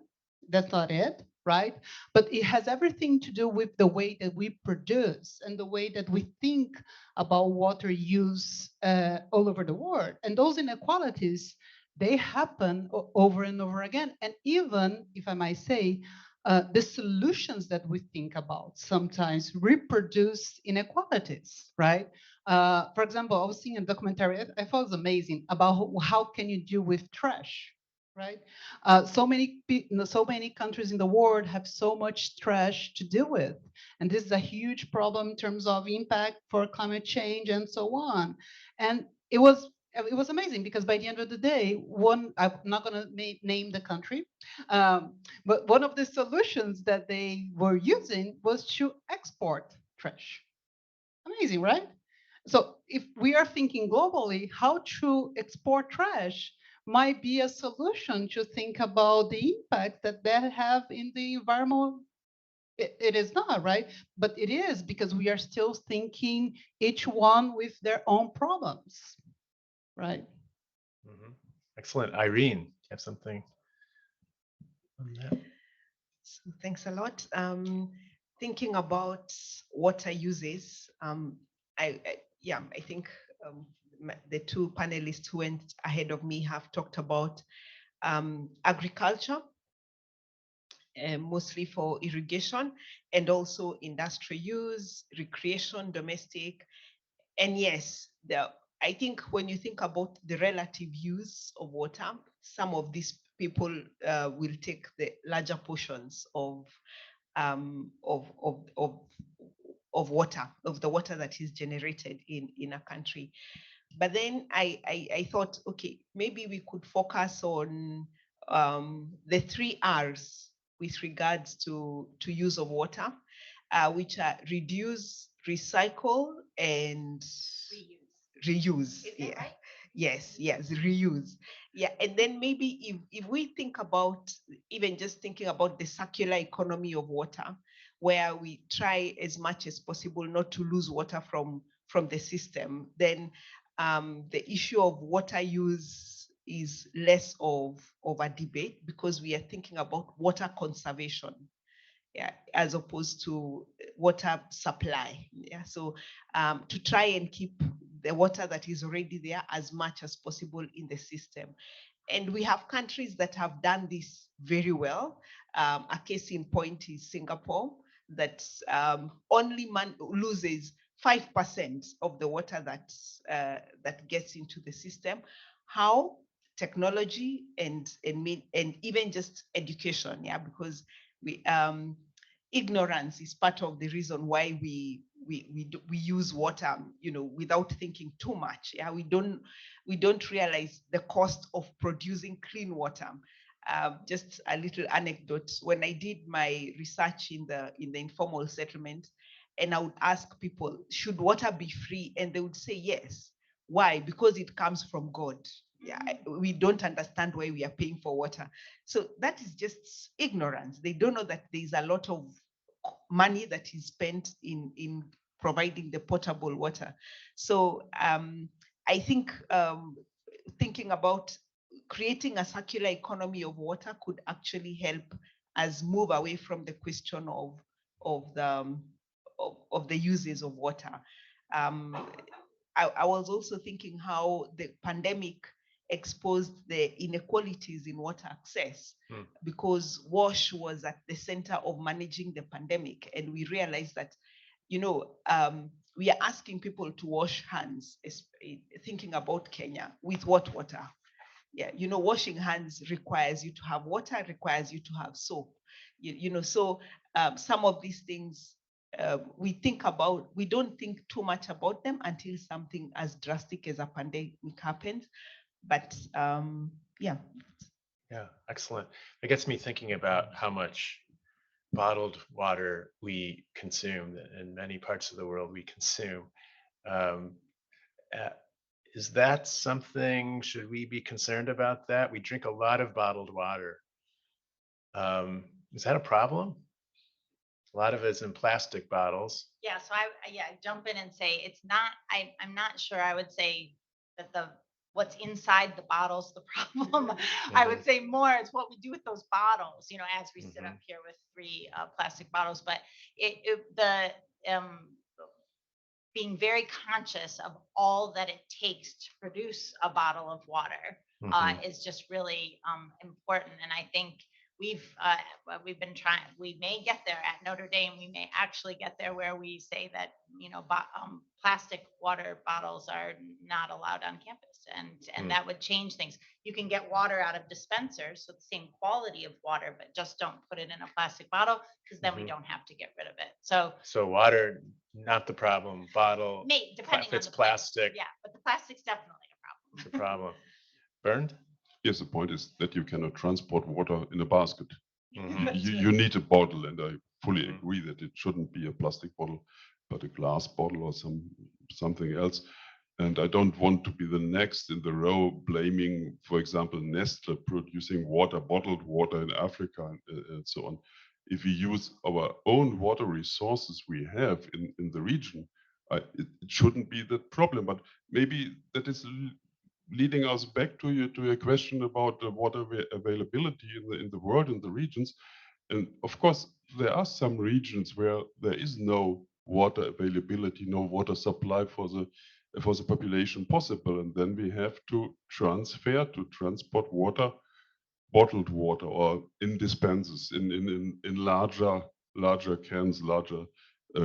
That's not it, right? But it has everything to do with the way that we produce and the way that we think about water use all over the world. And those inequalities, they happen over and over again. And even, if I might say, the solutions that we think about sometimes reproduce inequalities, right? For example, I was seeing a documentary, I thought it was amazing, about how can you deal with trash, right? So many countries in the world have so much trash to deal with, and this is a huge problem in terms of impact for climate change and so on. And it was amazing because by the end of the day, I'm not going to name the country, but one of the solutions that they were using was to export trash. Amazing, right? So if we are thinking globally, how to export trash might be a solution to think about the impact that that have in the environment. It is not, right? But it is because we are still thinking each one with their own problems, right? Mhm. Excellent. Irene, you have something on that? So thanks a lot. Thinking about water uses, I think the two panelists who went ahead of me have talked about agriculture, mostly for irrigation, and also industrial use, recreation, domestic. And yes, I think when you think about the relative use of water, some of these people will take the larger portions of water, of the water that is generated in a country. But then I thought, okay, maybe we could focus on the 3 R's with regards to use of water, which are reduce, recycle, and reuse. Yeah. Right? Yes, reuse. Yeah, and then maybe if we think about, even just thinking about the circular economy of water, where we try as much as possible not to lose water from the system, then the issue of water use is less of a debate because we are thinking about water conservation, yeah, as opposed to water supply. Yeah, so to try and keep the water that is already there as much as possible in the system. And we have countries that have done this very well. A case in point is Singapore, that only loses 5% of the water that gets into the system. How? Technology and even just education, yeah, because we ignorance is part of the reason why we use water, without thinking too much. Yeah, we don't realize the cost of producing clean water. Just a little anecdote: when I did my research in the informal settlement, and I would ask people, should water be free? And they would say yes. Why? Because it comes from God. Yeah, we don't understand why we are paying for water. So that is just ignorance. They don't know that there's a lot of money that is spent in providing the potable water. So I think thinking about creating a circular economy of water could actually help us move away from the question of the uses of water. I was also thinking how the pandemic exposed the inequalities in water access, because WASH was at the center of managing the pandemic. And we realized that, we are asking people to wash hands, thinking about Kenya, with what water? Yeah, washing hands requires you to have water, requires you to have soap. So some of these things we don't think too much about them until something as drastic as a pandemic happens. But yeah. Yeah, excellent. It gets me thinking about how much bottled water we consume. In many parts of the world we consume. Is that something, should we be concerned about that? We drink a lot of bottled water. Is that a problem? A lot of it's in plastic bottles. Yeah, so I jump in and say it's not, I'm not sure I would say that what's inside the bottle's the problem. I would say more it's what we do with those bottles, as we sit up here with 3 plastic bottles. But the being very conscious of all that it takes to produce a bottle of water is just really important. And I think we've been trying. We may get there at Notre Dame. We may actually get there where we say that plastic water bottles are not allowed on campus, and that would change things. You can get water out of dispensers, so the same quality of water, but just don't put it in a plastic bottle, because then we don't have to get rid of it. So water, not the problem. Bottle, Depending if on it's the place. plastic, Yeah, but the plastic's definitely a problem. it's a problem. Bernd? Yes, the point is that you cannot transport water in a basket. That's You, right. you need a bottle, and I fully agree that it shouldn't be a plastic bottle, but a glass bottle or something else. And I don't want to be the next in the row blaming, for example, Nestle producing bottled water in Africa and so on. If we use our own water resources we have in the region, it shouldn't be the problem. But maybe that is leading us back to your question about the water availability in the world, in the regions. And of course, there are some regions where there is no water availability, no water supply for the population possible. And then we have to transport water, bottled water, or in dispensers, in larger cans, larger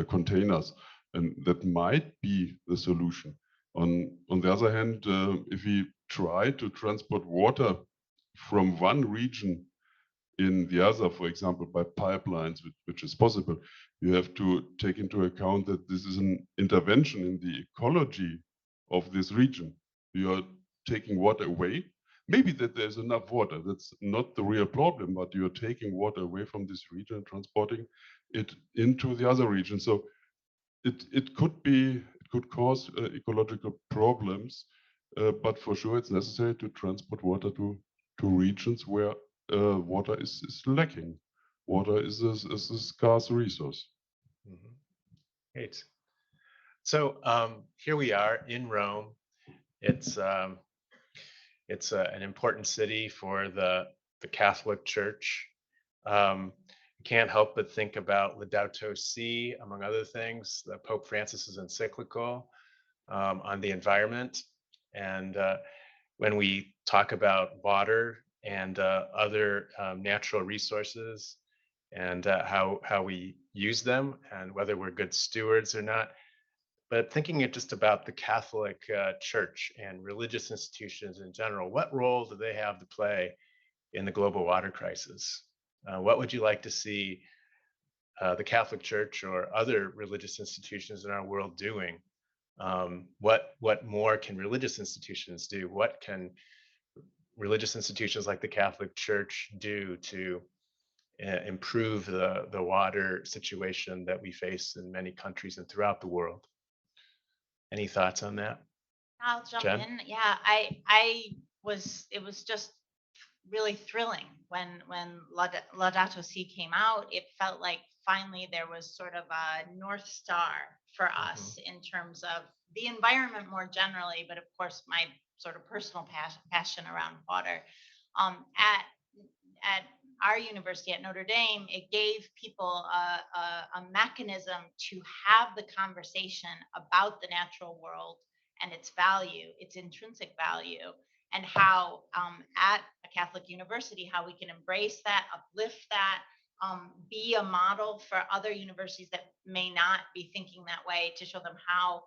containers. And that might be the solution. On the other hand, if we try to transport water from one region in the other, for example, by pipelines, which is possible, you have to take into account that this is an intervention in the ecology of this region. You are taking water away. Maybe that there's enough water. That's not the real problem, but you're taking water away from this region and transporting it into the other region. So it could cause ecological problems, but for sure it's necessary to transport water to regions where water is lacking. Water is a scarce resource. Great. So here we are in Rome. It's an important city for the Catholic Church. Can't help but think about Laudato Si, among other things, the Pope Francis's encyclical on the environment. And when we talk about water and other natural resources and how we use them and whether we're good stewards or not, but thinking it just about the Catholic Church and religious institutions in general, what role do they have to play in the global water crisis? What would you like to see the Catholic Church or other religious institutions in our world doing? What more can religious institutions do? What can religious institutions like the Catholic Church do to improve the water situation that we face in many countries and throughout the world? Any thoughts on that? I'll jump Jen? in. Yeah, it was just really thrilling when Laudato Si came out. It felt like finally there was sort of a North Star for us in terms of the environment more generally, but of course my sort of personal passion around water. At our university at Notre Dame, it gave people a mechanism to have the conversation about the natural world and its value, its intrinsic value, and how at a Catholic university, how we can embrace that, uplift that, be a model for other universities that may not be thinking that way, to show them how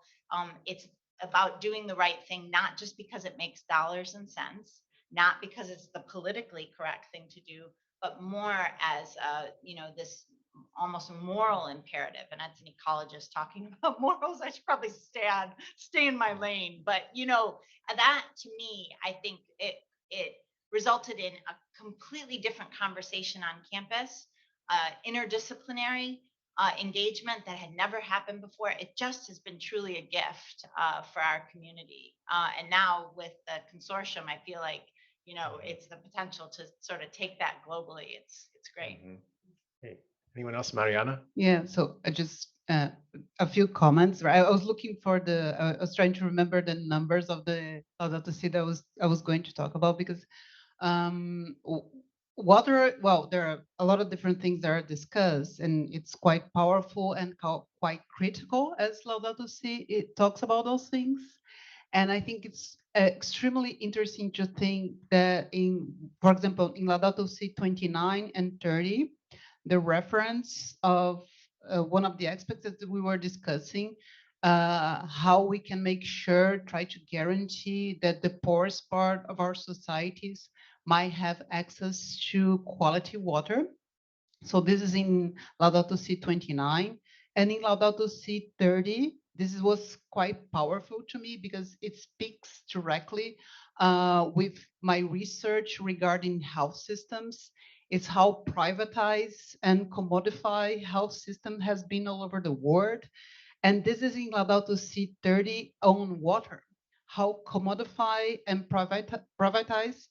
it's about doing the right thing, not just because it makes dollars and cents, not because it's the politically correct thing to do, but more as this almost moral imperative. And as an ecologist talking about morals, I should probably stay in my lane. But that to me, I think it resulted in a completely different conversation on campus, interdisciplinary engagement that had never happened before. It just has been truly a gift for our community. And now with the consortium, I feel like it's the potential to sort of take that globally. It's great. Great. Anyone else? Mariana? Yeah, so I just a few comments. Right, I was looking for the. I was trying to remember the numbers of the Laudato Si that I was going to talk about, because water. Well, there are a lot of different things that are discussed, and it's quite powerful and quite critical. As Laudato Si, it talks about those things, and I think it's extremely interesting to think that for example, in Laudato Si 29 and 30. The reference of one of the aspects that we were discussing, how we can make sure, try to guarantee that the poorest part of our societies might have access to quality water. So this is in Laudato Si 29. And in Laudato Si 30, this was quite powerful to me because it speaks directly with my research regarding health systems. It's how privatized and commodified health system has been all over the world. And this is in Laudato Si 30 on water, how commodified and privatized,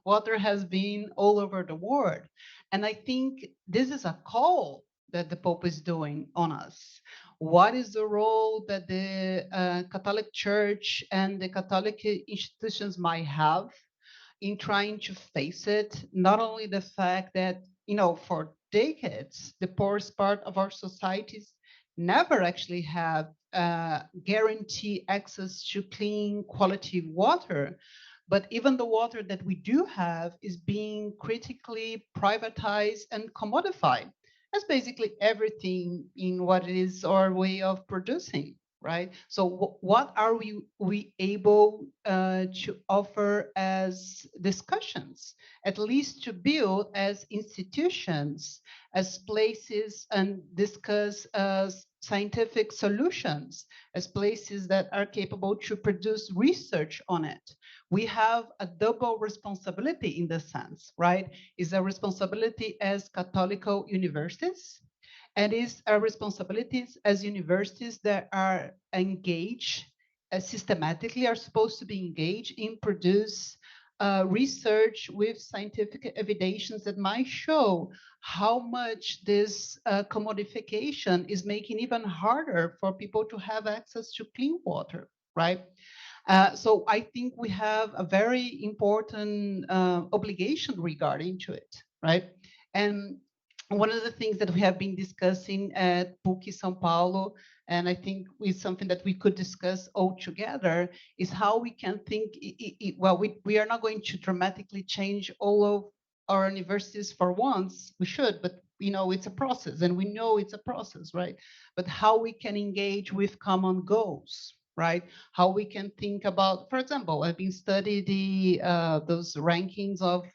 water has been all over the world. And I think this is a call that the Pope is doing on us. What is the role that the Catholic Church and the Catholic institutions might have in trying to face it? Not only the fact that, for decades, the poorest part of our societies never actually have guaranteed access to clean quality water, but even the water that we do have is being critically privatized and commodified. That's basically everything in what it is our way of producing, right? So what are we able to offer as discussions, at least to build as institutions, as places, and discuss scientific solutions, as places that are capable to produce research on it? We have a double responsibility in this sense, right? It's a responsibility as Catholic universities, and it's our responsibilities as universities that are engaged systematically, are supposed to be engaged in produce research with scientific evidence that might show how much this commodification is making even harder for people to have access to clean water, right? So I think we have a very important obligation regarding to it, right? And one of the things that we have been discussing at PUC São Paulo, and I think is something that we could discuss all together, is how we can think, well, we are not going to dramatically change all of our universities for once. We should, but it's a process, and we know it's a process, right? But how we can engage with common goals, right? How we can think about, for example, I've been studying those rankings of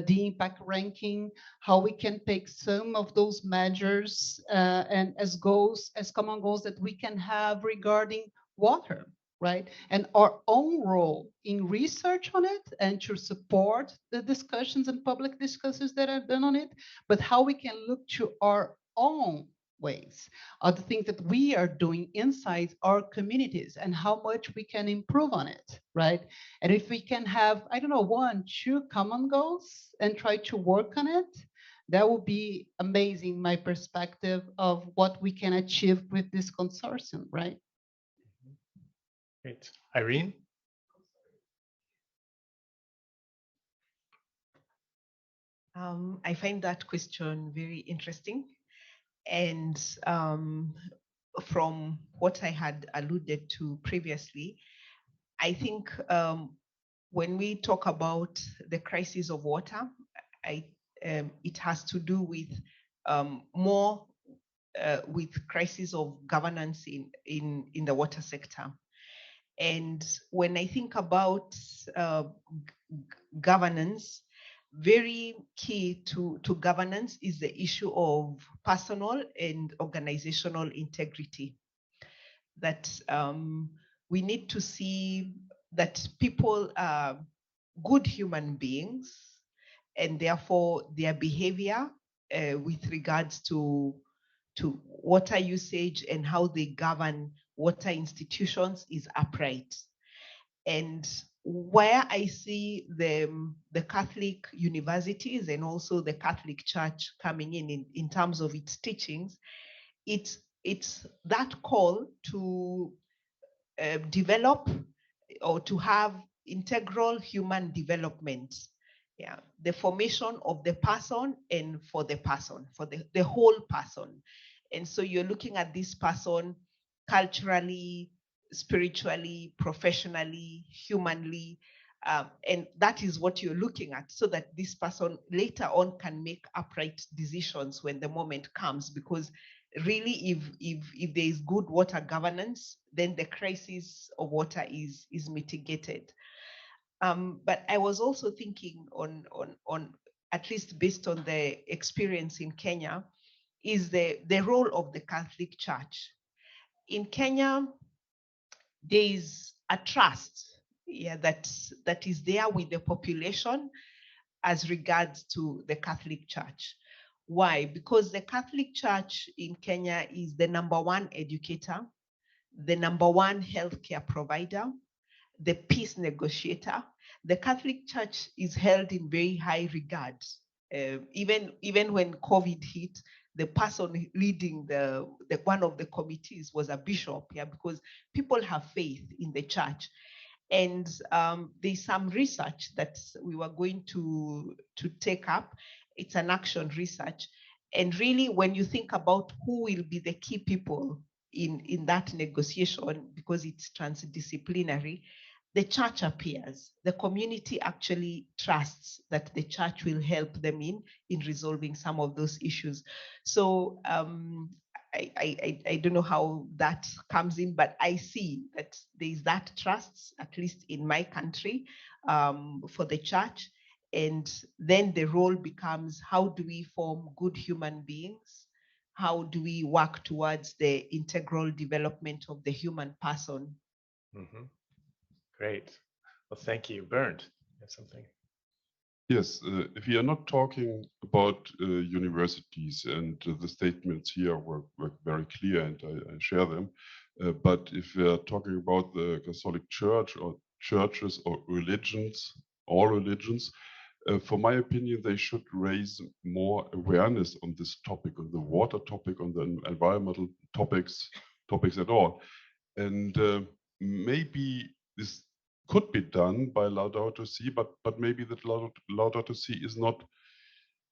the impact ranking, how we can take some of those measures and as goals, as common goals that we can have regarding water, right? And our own role in research on it and to support the discussions and public discussions that are done on it, but how we can look to our own ways are the things that we are doing inside our communities and how much we can improve on it, right? And if we can have, I don't know, 1, 2 common goals and try to work on it, that would be amazing, my perspective of what we can achieve with this consortium, right? Great. Irene? I find that question very interesting. And from what I had alluded to previously, I think when we talk about the crisis of water, it has to do with more with crisis of governance in the water sector. And when I think about governance, very key to governance is the issue of personal and organizational integrity. That we need to see that people are good human beings, and therefore their behavior with regards to water usage and how they govern water institutions is upright. And where I see the Catholic universities and also the Catholic Church coming in terms of its teachings, it's that call to develop or to have integral human development. Yeah, the formation of the person and for the person, for the whole person. And so you're looking at this person culturally, spiritually, professionally, humanly, and that is what you're looking at, so that this person later on can make upright decisions when the moment comes. Because really, if there is good water governance, then the crisis of water is mitigated. But I was also thinking on at least based on the experience in Kenya, is the role of the Catholic Church. In Kenya, there is a trust, yeah, that is there with the population as regards to the Catholic Church. Why? Because the Catholic Church in Kenya is the #1 educator, the #1 healthcare provider, the peace negotiator. The Catholic Church is held in very high regard. Even when COVID hit, the person leading the one of the committees was a bishop, yeah, because people have faith in the church. And there's some research that we were going to take up. It's an action research. And really, when you think about who will be the key people in that negotiation, because it's transdisciplinary, the church appears. The community actually trusts that the church will help them in resolving some of those issues. So I don't know how that comes in, but I see that there is that trust, at least in my country, for the church. And then the role becomes, how do we form good human beings? How do we work towards the integral development of the human person? Mm-hmm. Great. Well, thank you. Bernd, you have something? Yes, if we are not talking about universities, and the statements here were very clear, and I share them. But if we are talking about the Catholic Church or churches or religions, all religions, for my opinion, they should raise more awareness on this topic, on the water topic, on the environmental topics at all. And maybe this could be done by Laudato Si, but maybe that Laudato Si is not,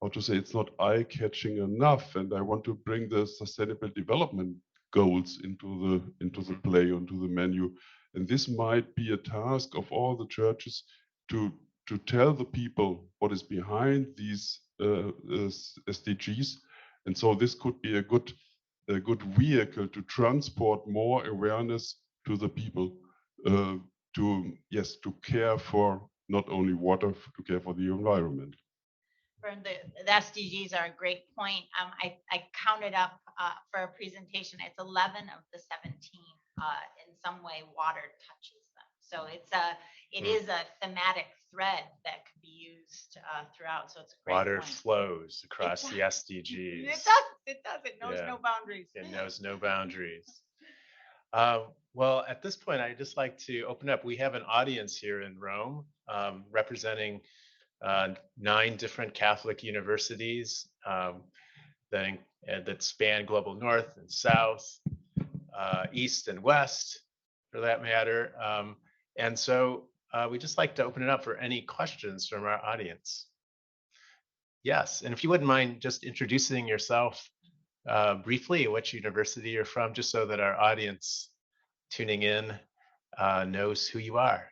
how to say, it's not eye-catching enough. And I want to bring the sustainable development goals into the play, into the menu. And this might be a task of all the churches to tell the people what is behind these SDGs. And so this could be a good vehicle to transport more awareness to the people, to care for not only water, to care for the environment. The SDGs are a great point. I counted up for a presentation. It's 11 of the 17 in some way water touches them. So it is a thematic thread that could be used throughout. So it's a great Water point. Flows across the SDGs. It does. It does. It knows no boundaries. It knows no boundaries. Well, at this point, I'd just like to open up. We have an audience here in Rome representing 9 different Catholic universities that span global north and south, east and west, for that matter. And so we'd just like to open it up for any questions from our audience. Yes, and if you wouldn't mind just introducing yourself briefly, which university you're from, just so that our audience tuning in knows who you are.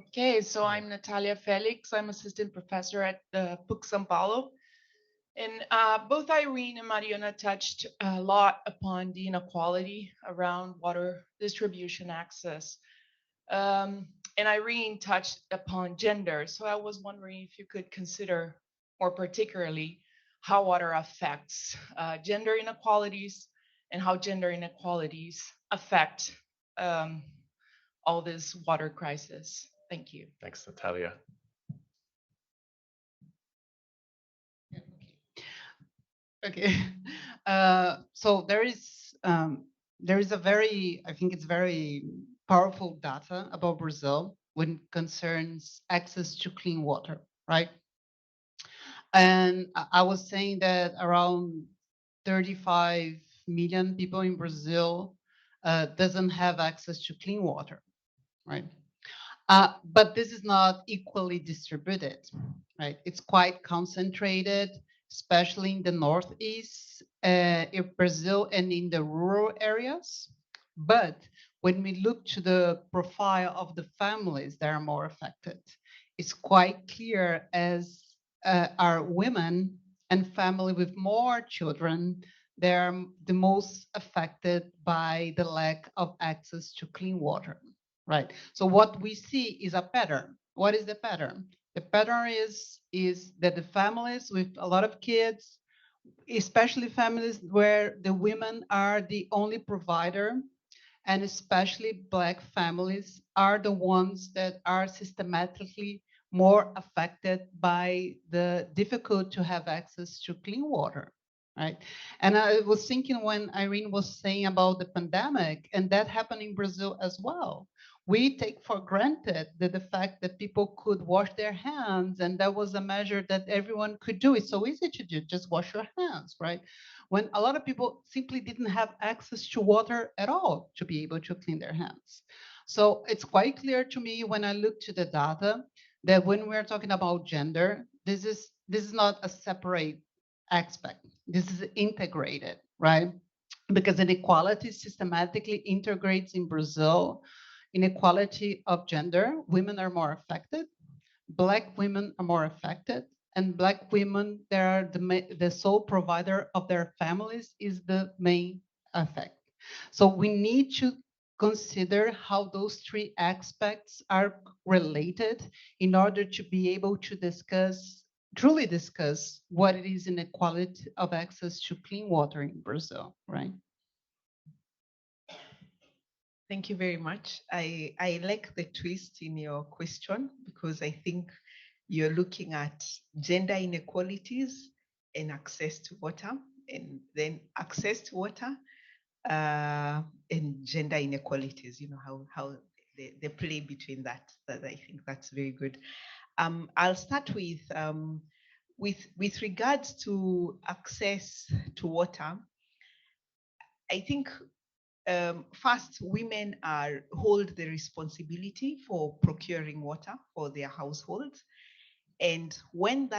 Okay, so I'm Natalia Felix. I'm assistant professor at the PUC São Paulo. And both Irene and Mariana touched a lot upon the inequality around water distribution access. And Irene touched upon gender. So I was wondering if you could consider more particularly how water affects gender inequalities and how gender inequalities affect all this water crisis. Thank you. Thanks, Natalia. Okay. So there is a very, I think it's very powerful data about Brazil when it concerns access to clean water, right? And I was saying that around 35 million people in Brazil doesn't have access to clean water, right? But this is not equally distributed, right? It's quite concentrated, especially in the northeast in Brazil and in the rural areas. But when we look to the profile of the families that are more affected, it's quite clear as are women and family with more children, they're the most affected by the lack of access to clean water. Right. So what we see is a pattern. What is the pattern? The pattern is that the families with a lot of kids, especially families where the women are the only provider, and especially Black families, are the ones that are systematically more affected by the difficult to have access to clean water. Right. And I was thinking when Irene was saying about the pandemic, and that happened in Brazil as well. We take for granted that the fact that people could wash their hands, and that was a measure that everyone could do. It's so easy to do, just wash your hands, right? When a lot of people simply didn't have access to water at all to be able to clean their hands. So it's quite clear to me when I look to the data that when we're talking about gender, this is not a separate aspect. This is integrated, right? Because inequality systematically integrates in Brazil. Inequality of gender, women are more affected, Black women are more affected, and Black women, they are the sole provider of their families is the main effect. So we need to consider how those three aspects are related in order to be able to truly discuss what it is inequality of access to clean water in Brazil, right? Thank you very much. I like the twist in your question because I think you're looking at gender inequalities and access to water, and then access to water and gender inequalities, how they play between that. That I think that's very good. I'll start with regards to access to water. I think first, women hold the responsibility for procuring water for their households. And when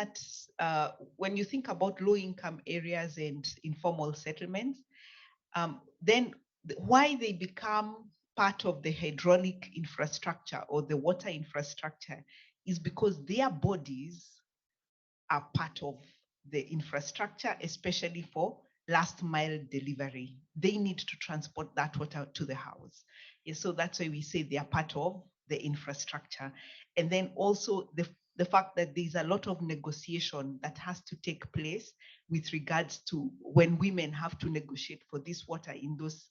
you think about low-income areas and informal settlements, then why they become part of the hydraulic infrastructure or the water infrastructure is because their bodies are part of the infrastructure, especially for last mile delivery. They need to transport that water to the house. And so that's why we say they are part of the infrastructure. And then also the fact that there's a lot of negotiation that has to take place with regards to when women have to negotiate for this water in those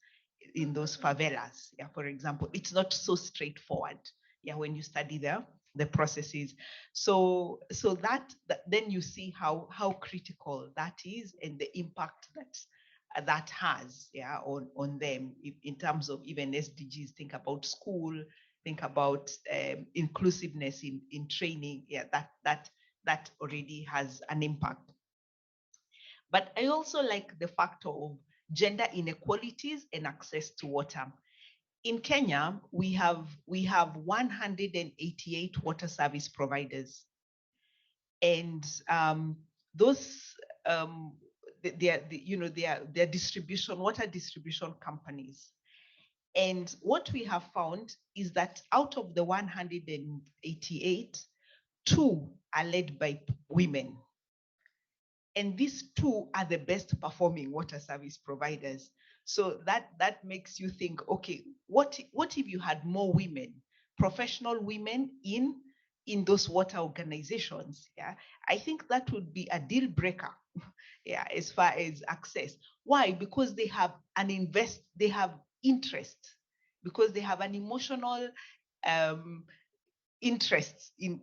favelas. Yeah, for example, it's not so straightforward. Yeah, when you study the processes. So that then you see how critical that is and the impact that has, yeah, on them in terms of even SDGs. Think about school, think about inclusiveness in training. Yeah, that already has an impact. But I also like the factor of gender inequalities and access to water. In Kenya, we have 188 water service providers, and those they are distribution water distribution companies. And what we have found is that out of the 188, 2 are led by women. And these 2 are the best performing water service providers. So that makes you think, okay, what if you had more women, professional women in those water organizations? Yeah, I think that would be a deal breaker. Yeah, as far as access. Why? Because they have they have interest, because they have an emotional interests in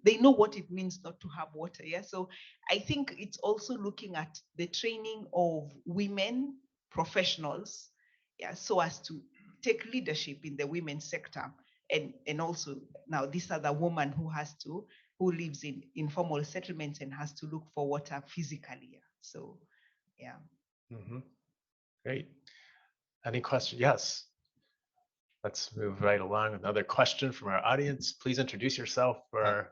they know what it means not to have water. Yeah, so I think it's also looking at the training of women professionals, yeah, so as to take leadership in the women's sector and also now this other woman who lives in informal settlements and has to look for water physically. So, yeah. Great. Any questions? Yes. Let's move right along. Another question from our audience. Please introduce yourself.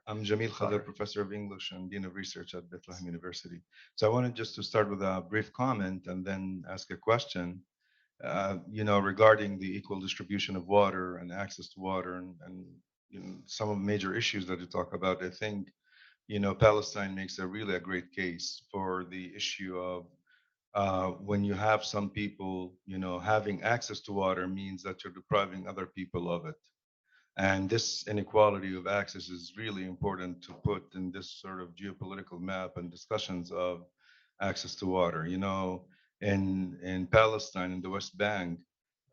I'm Jamil Khader, Professor of English and Dean of Research at Bethlehem University. So I wanted just to start with a brief comment and then ask a question, regarding the equal distribution of water and access to water and some of the major issues that you talk about. I think, Palestine makes a really a great case for the issue of when you have some people, having access to water means that you're depriving other people of it. And this inequality of access is really important to put in this sort of geopolitical map and discussions of access to water. In Palestine, in the West Bank,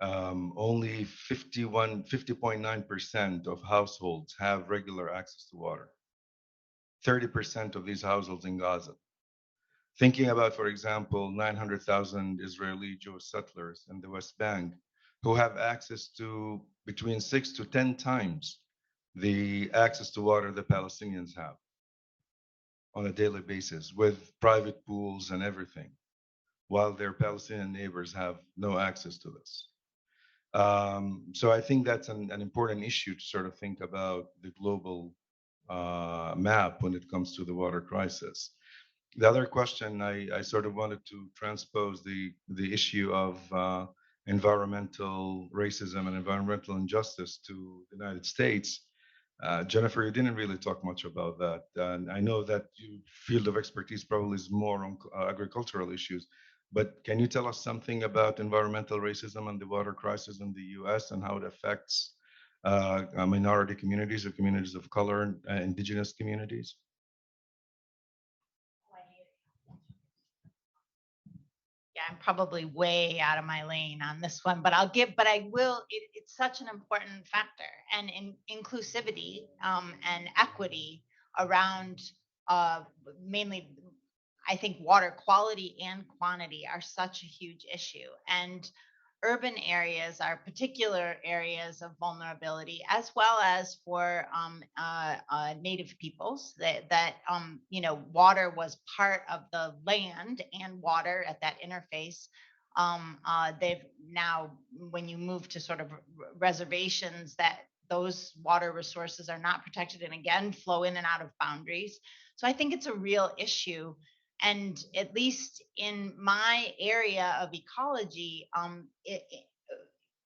only 50.9% of households have regular access to water. 30% of these households in Gaza. Thinking about, for example, 900,000 Israeli Jewish settlers in the West Bank who have access to between 6 to 10 times the access to water the Palestinians have on a daily basis with private pools and everything, while their Palestinian neighbors have no access to this. So I think that's an important issue to sort of think about the global map when it comes to the water crisis. The other question, I sort of wanted to transpose the issue of environmental racism and environmental injustice to the United States. Jennifer, you didn't really talk much about that. And I know that your field of expertise probably is more on agricultural issues, but can you tell us something about environmental racism and the water crisis in the US and how it affects minority communities or communities of color and indigenous communities? Yeah, I'm probably way out of my lane on this one, but I will, it's such an important factor, and in inclusivity and equity around mainly, I think water quality and quantity are such a huge issue. And urban areas are particular areas of vulnerability, as well as for native peoples that water was part of the land and water at that interface. They've now, when you move to sort of reservations, that those water resources are not protected and again flow in and out of boundaries. So I think it's a real issue. And at least in my area of ecology,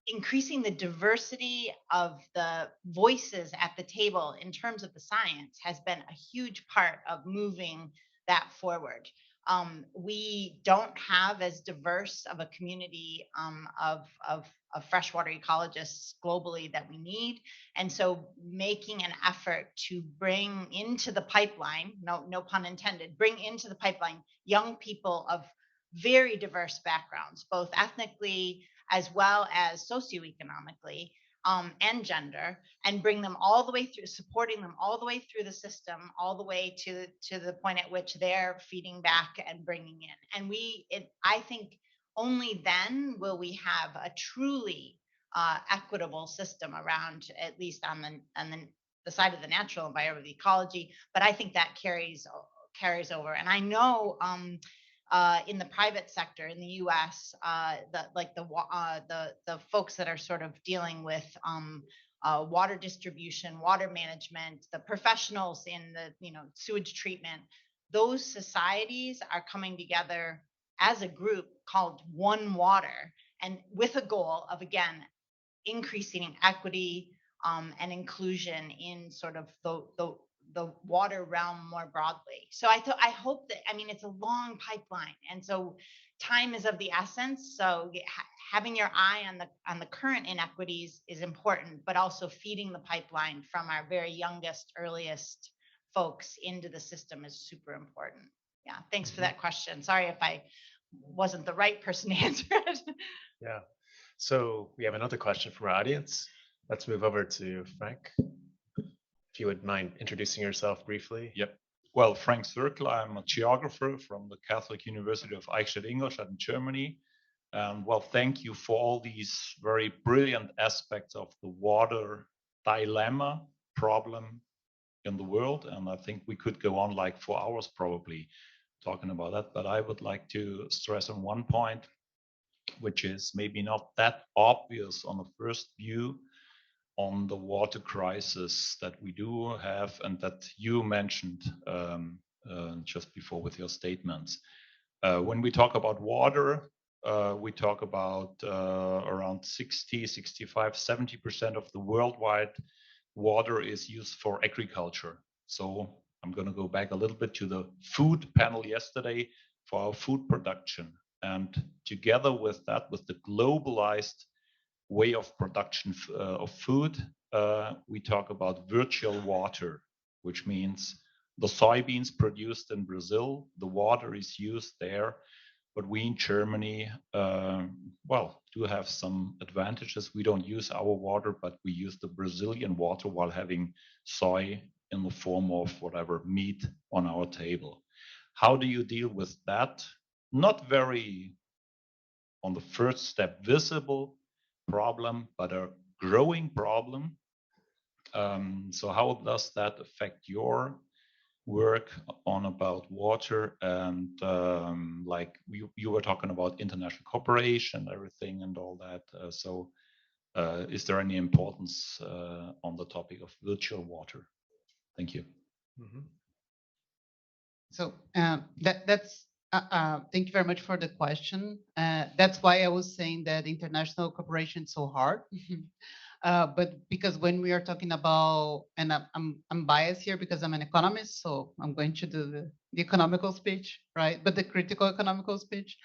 increasing the diversity of the voices at the table in terms of the science has been a huge part of moving that forward. We don't have as diverse of a community of freshwater ecologists globally that we need. And so making an effort to bring into the pipeline, no pun intended, bring into the pipeline young people of very diverse backgrounds, both ethnically as well as socioeconomically, and gender, and bring them all the way through, supporting them all the way through the system, all the way to the point at which they're feeding back and bringing in. And I think only then will we have a truly equitable system around, at least on the side of the natural environment, the ecology. But I think that carries over. And I know in the private sector in the U.S., the folks that are sort of dealing with water distribution, water management, the professionals in the sewage treatment, those societies are coming together as a group called One Water, and with a goal of, again, increasing equity and inclusion in sort of the water realm more broadly. So I hope that, it's a long pipeline, and so time is of the essence. So having your eye on the current inequities is important, but also feeding the pipeline from our very youngest, earliest folks into the system is super important. Yeah, thanks for that question. Sorry if I wasn't the right person to answer it. Yeah. So we have another question from our audience. Let's move over to Frank. If you would mind introducing yourself briefly. Yep. Well, Frank Zirkel, I'm a geographer from the Catholic University of Eichstätt-Ingolstadt in Germany. Well, thank you for all these very brilliant aspects of the water dilemma problem in the world. And I think we could go on like 4 hours probably talking about that. But I would like to stress on one point, which is maybe not that obvious on the first view, on the water crisis that we do have and that you mentioned just before with your statements. When we talk about water, we talk about around 60, 65, 70% of the worldwide water is used for agriculture. So I'm going to go back a little bit to the food panel yesterday for our food production. And together with that, with the globalized way of production of food, we talk about virtual water, which means the soybeans produced in Brazil, the water is used there, but we in Germany, do have some advantages. We don't use our water, but we use the Brazilian water while having soy in the form of whatever meat on our table. How do you deal with that? Not very, on the first step, visible problem, but a growing problem. So how does that affect your work on about water? And like you were talking about international cooperation, everything and all that. Is there any importance on the topic of virtual water? Thank you. Mhm. So that's thank you very much for the question. That's why I was saying that international cooperation is so hard. But because when we are talking about, and I'm biased here because I'm an economist, so I'm going to do the economical speech, right? But the critical economical speech.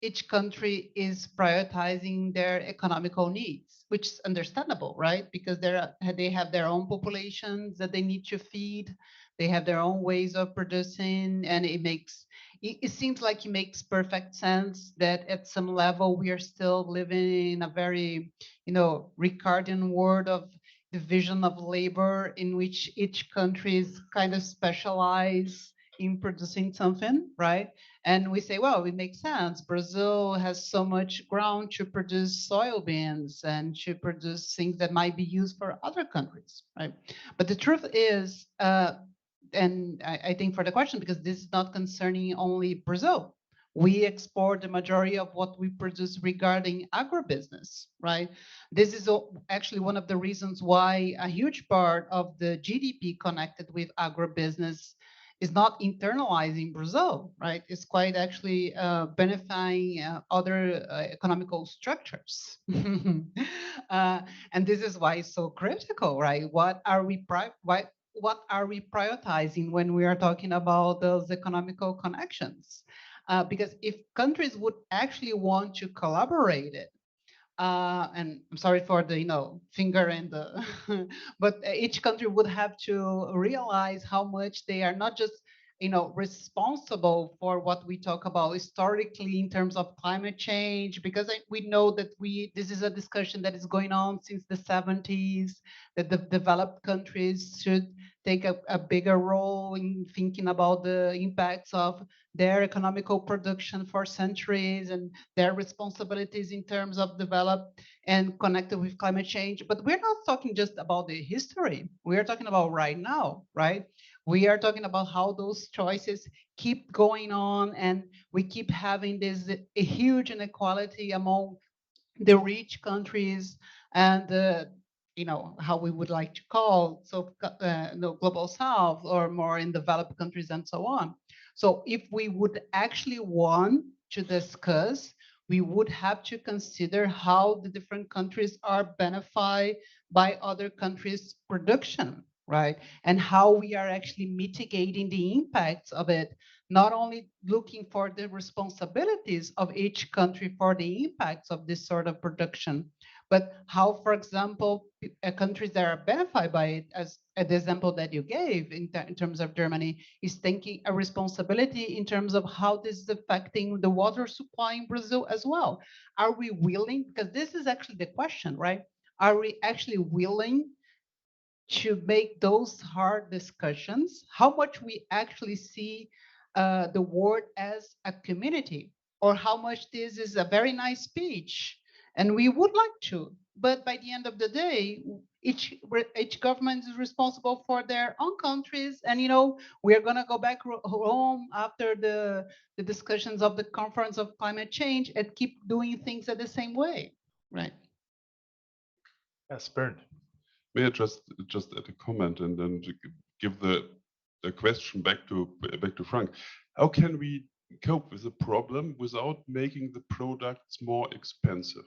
Each country is prioritizing their economical needs, which is understandable, right? Because they have their own populations that they need to feed. They have their own ways of producing, and it seems like it makes perfect sense that at some level we are still living in a very, Ricardian world of division of labor in which each country is kind of specialized in producing something, right? And we say, well, it makes sense. Brazil has so much ground to produce soybeans and to produce things that might be used for other countries, right? But the truth is, and I think for the question, because this is not concerning only Brazil. We export the majority of what we produce regarding agribusiness, right? This is actually one of the reasons why a huge part of the GDP connected with agribusiness is not internalizing Brazil, right? It's quite actually benefiting other economical structures. And this is why it's so critical, right? What are we prioritizing when we are talking about those economical connections? Because if countries would actually want to collaborate it, and I'm sorry for the finger and the, but each country would have to realize how much they are not just responsible for what we talk about historically in terms of climate change, because we know that this is a discussion that is going on since the 70s, that the developed countries should take a bigger role in thinking about the impacts of their economical production for centuries and their responsibilities in terms of developed and connected with climate change. But we're not talking just about the history. We are talking about right now, right? We are talking about how those choices keep going on, and we keep having this huge inequality among the rich countries and how we would like to call global south, or more in developed countries and so on. So if we would actually want to discuss, we would have to consider how the different countries are benefited by other countries' production, right? And how we are actually mitigating the impacts of it, not only looking for the responsibilities of each country for the impacts of this sort of production, but how, for example, countries that are benefited by it, as the example that you gave in terms of Germany, is taking a responsibility in terms of how this is affecting the water supply in Brazil as well. Are we willing, because this is actually the question, right? Are we actually willing to make those hard discussions? How much we actually see the world as a community, or how much this is a very nice speech And we would like to, but by the end of the day, each government is responsible for their own countries. And, we're going to go back home after the discussions of the Conference of Climate Change and keep doing things at the same way. Right. Yes, Bernd. May I just add a comment and then give the question back to Frank. How can we cope with the problem without making the products more expensive?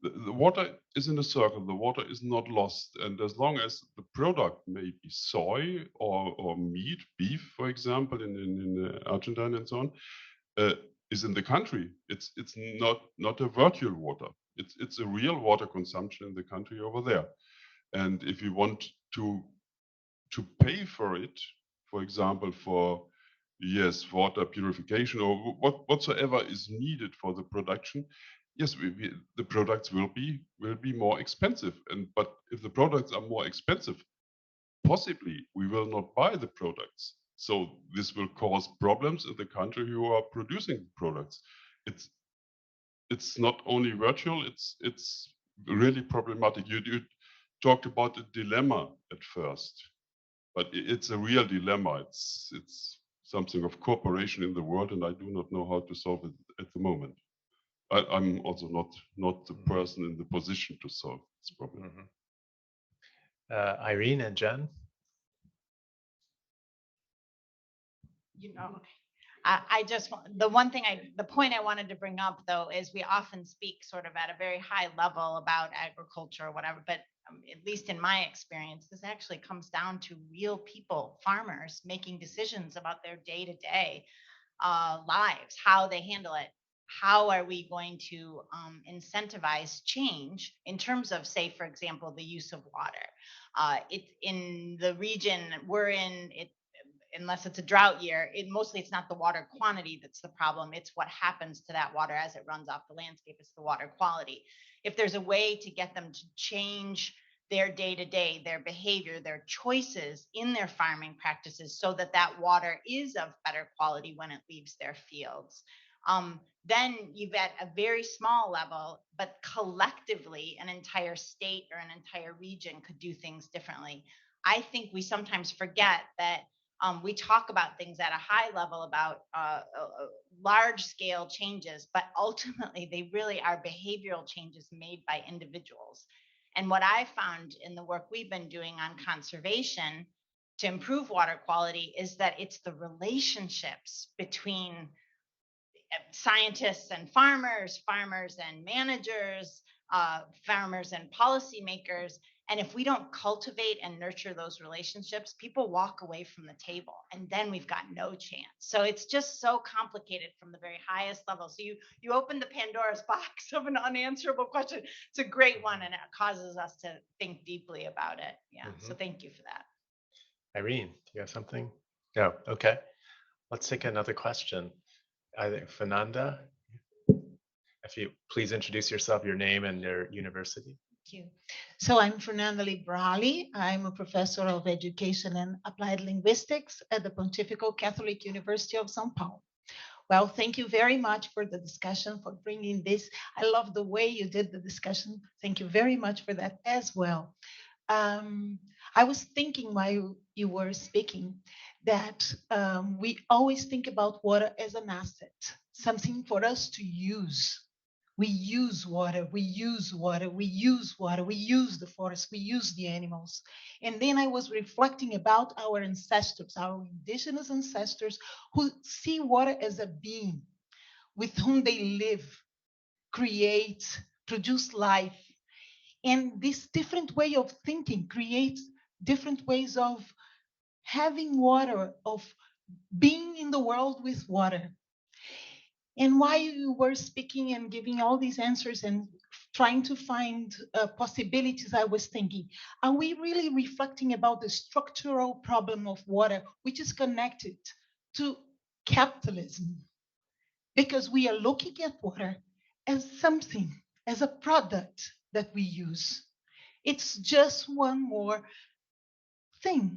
The water is in a circle, the water is not lost. And as long as the product may be soy or meat, beef, for example, in Argentina and so on, is in the country, it's not a virtual water. It's a real water consumption in the country over there. And if you want to pay for it, for example, for water purification or whatsoever is needed for the production, yes, the products will be more expensive. But if the products are more expensive, possibly we will not buy the products. So this will cause problems in the country who are producing products. It's not only virtual, it's really problematic. You talked about a dilemma at first, but it's a real dilemma. It's something of cooperation in the world, and I do not know how to solve it at the moment. I'm also not the person in the position to solve this problem. Irene and Jen. I just, the point I wanted to bring up though, is we often speak sort of at a very high level about agriculture or whatever, but at least in my experience, this actually comes down to real people, farmers, making decisions about their day-to-day lives, how they handle it. How are we going to incentivize change in terms of, say, for example, the use of water? In the region we're in, unless it's a drought year, it's not the water quantity that's the problem. It's what happens to that water as it runs off the landscape. It's the water quality. If there's a way to get them to change their day-to-day, their behavior, their choices in their farming practices so that water is of better quality when it leaves their fields, then you've at a very small level, but collectively an entire state or an entire region could do things differently. I think we sometimes forget that we talk about things at a high level about large scale changes, but ultimately they really are behavioral changes made by individuals. And what I found in the work we've been doing on conservation to improve water quality is that it's the relationships between scientists and farmers and managers, farmers and policymakers. And if we don't cultivate and nurture those relationships, people walk away from the table and then we've got no chance. So it's just so complicated from the very highest level. So you open the Pandora's box of an unanswerable question. It's a great one and it causes us to think deeply about it. Yeah. So thank you for that. Irene, do you have something? No. Okay. Let's take another question. I think Fernanda, if you please introduce yourself, your name and your university. Thank you. So I'm Fernanda Librali. I'm a professor of education and applied linguistics at the Pontifical Catholic University of São Paulo. Well, thank you very much for the discussion, for bringing this. I love the way you did the discussion. Thank you very much for that as well. I was thinking while you were speaking that we always think about water as an asset, something for us to use. We use water, we use water, we use water, we use the forest, we use the animals. And then I was reflecting about our ancestors, our indigenous ancestors who see water as a being with whom they live, create, produce life. And this different way of thinking creates different ways of having water, of being in the world with water. And while you were speaking and giving all these answers and trying to find possibilities, I was thinking, are we really reflecting about the structural problem of water, which is connected to capitalism? Because we are looking at water as something, as a product that we use. It's just one more thing.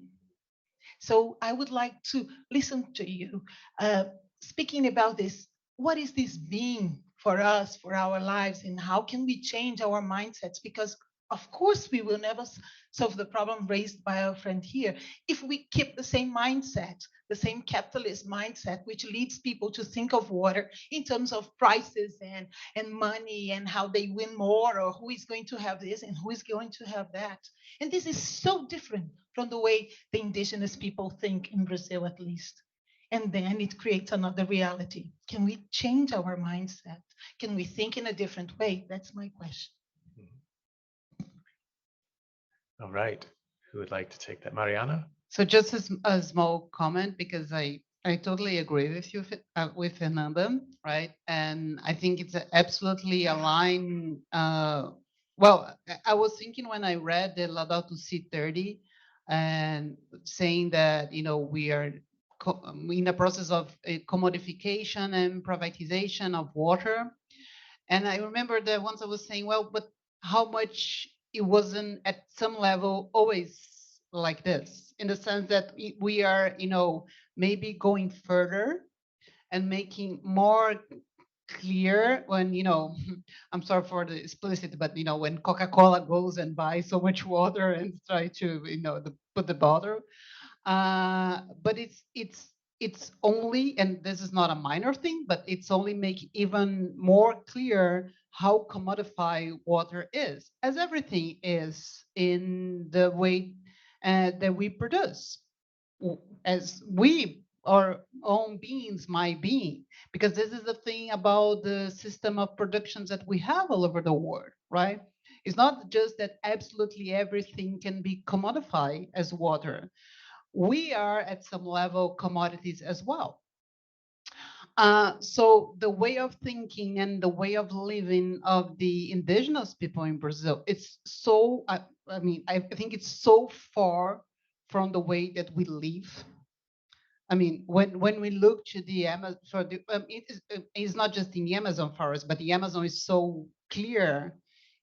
So I would like to listen to you speaking about this. What is this being for us, for our lives, and how can we change our mindsets? Because of course we will never solve the problem raised by our friend here if we keep the same mindset, the same capitalist mindset, which leads people to think of water in terms of prices and money and how they win more, or who is going to have this and who is going to have that. And this is so different from the way the indigenous people think in Brazil, at least. And then it creates another reality. Can we change our mindset? Can we think in a different way? That's my question. All right. Who would like to take that? Mariana? So just a small comment, because I totally agree with you, with Fernanda, right? And I think it's absolutely aligned. Well, I was thinking when I read the Laudato Si 30 and saying that, we are in a process of commodification and privatization of water. And I remember that once I was saying, well, but how much it wasn't at some level always like this, in the sense that we are, maybe going further and making more clear when, I'm sorry for the explicit, but, when Coca-Cola goes and buys so much water and try to, put the bottle. But it's only, and this is not a minor thing, but it's only make even more clear how commodified water is, as everything is in the way that we produce, as we, our own beings might be, because this is the thing about the system of productions that we have all over the world, right? It's not just that absolutely everything can be commodified as water. We are at some level commodities as well. So the way of thinking and the way of living of the indigenous people in Brazil, it's so, I think it's so far from the way that we live. I mean, when we look to the Amazon, it's not just in the Amazon forest, but the Amazon is so clear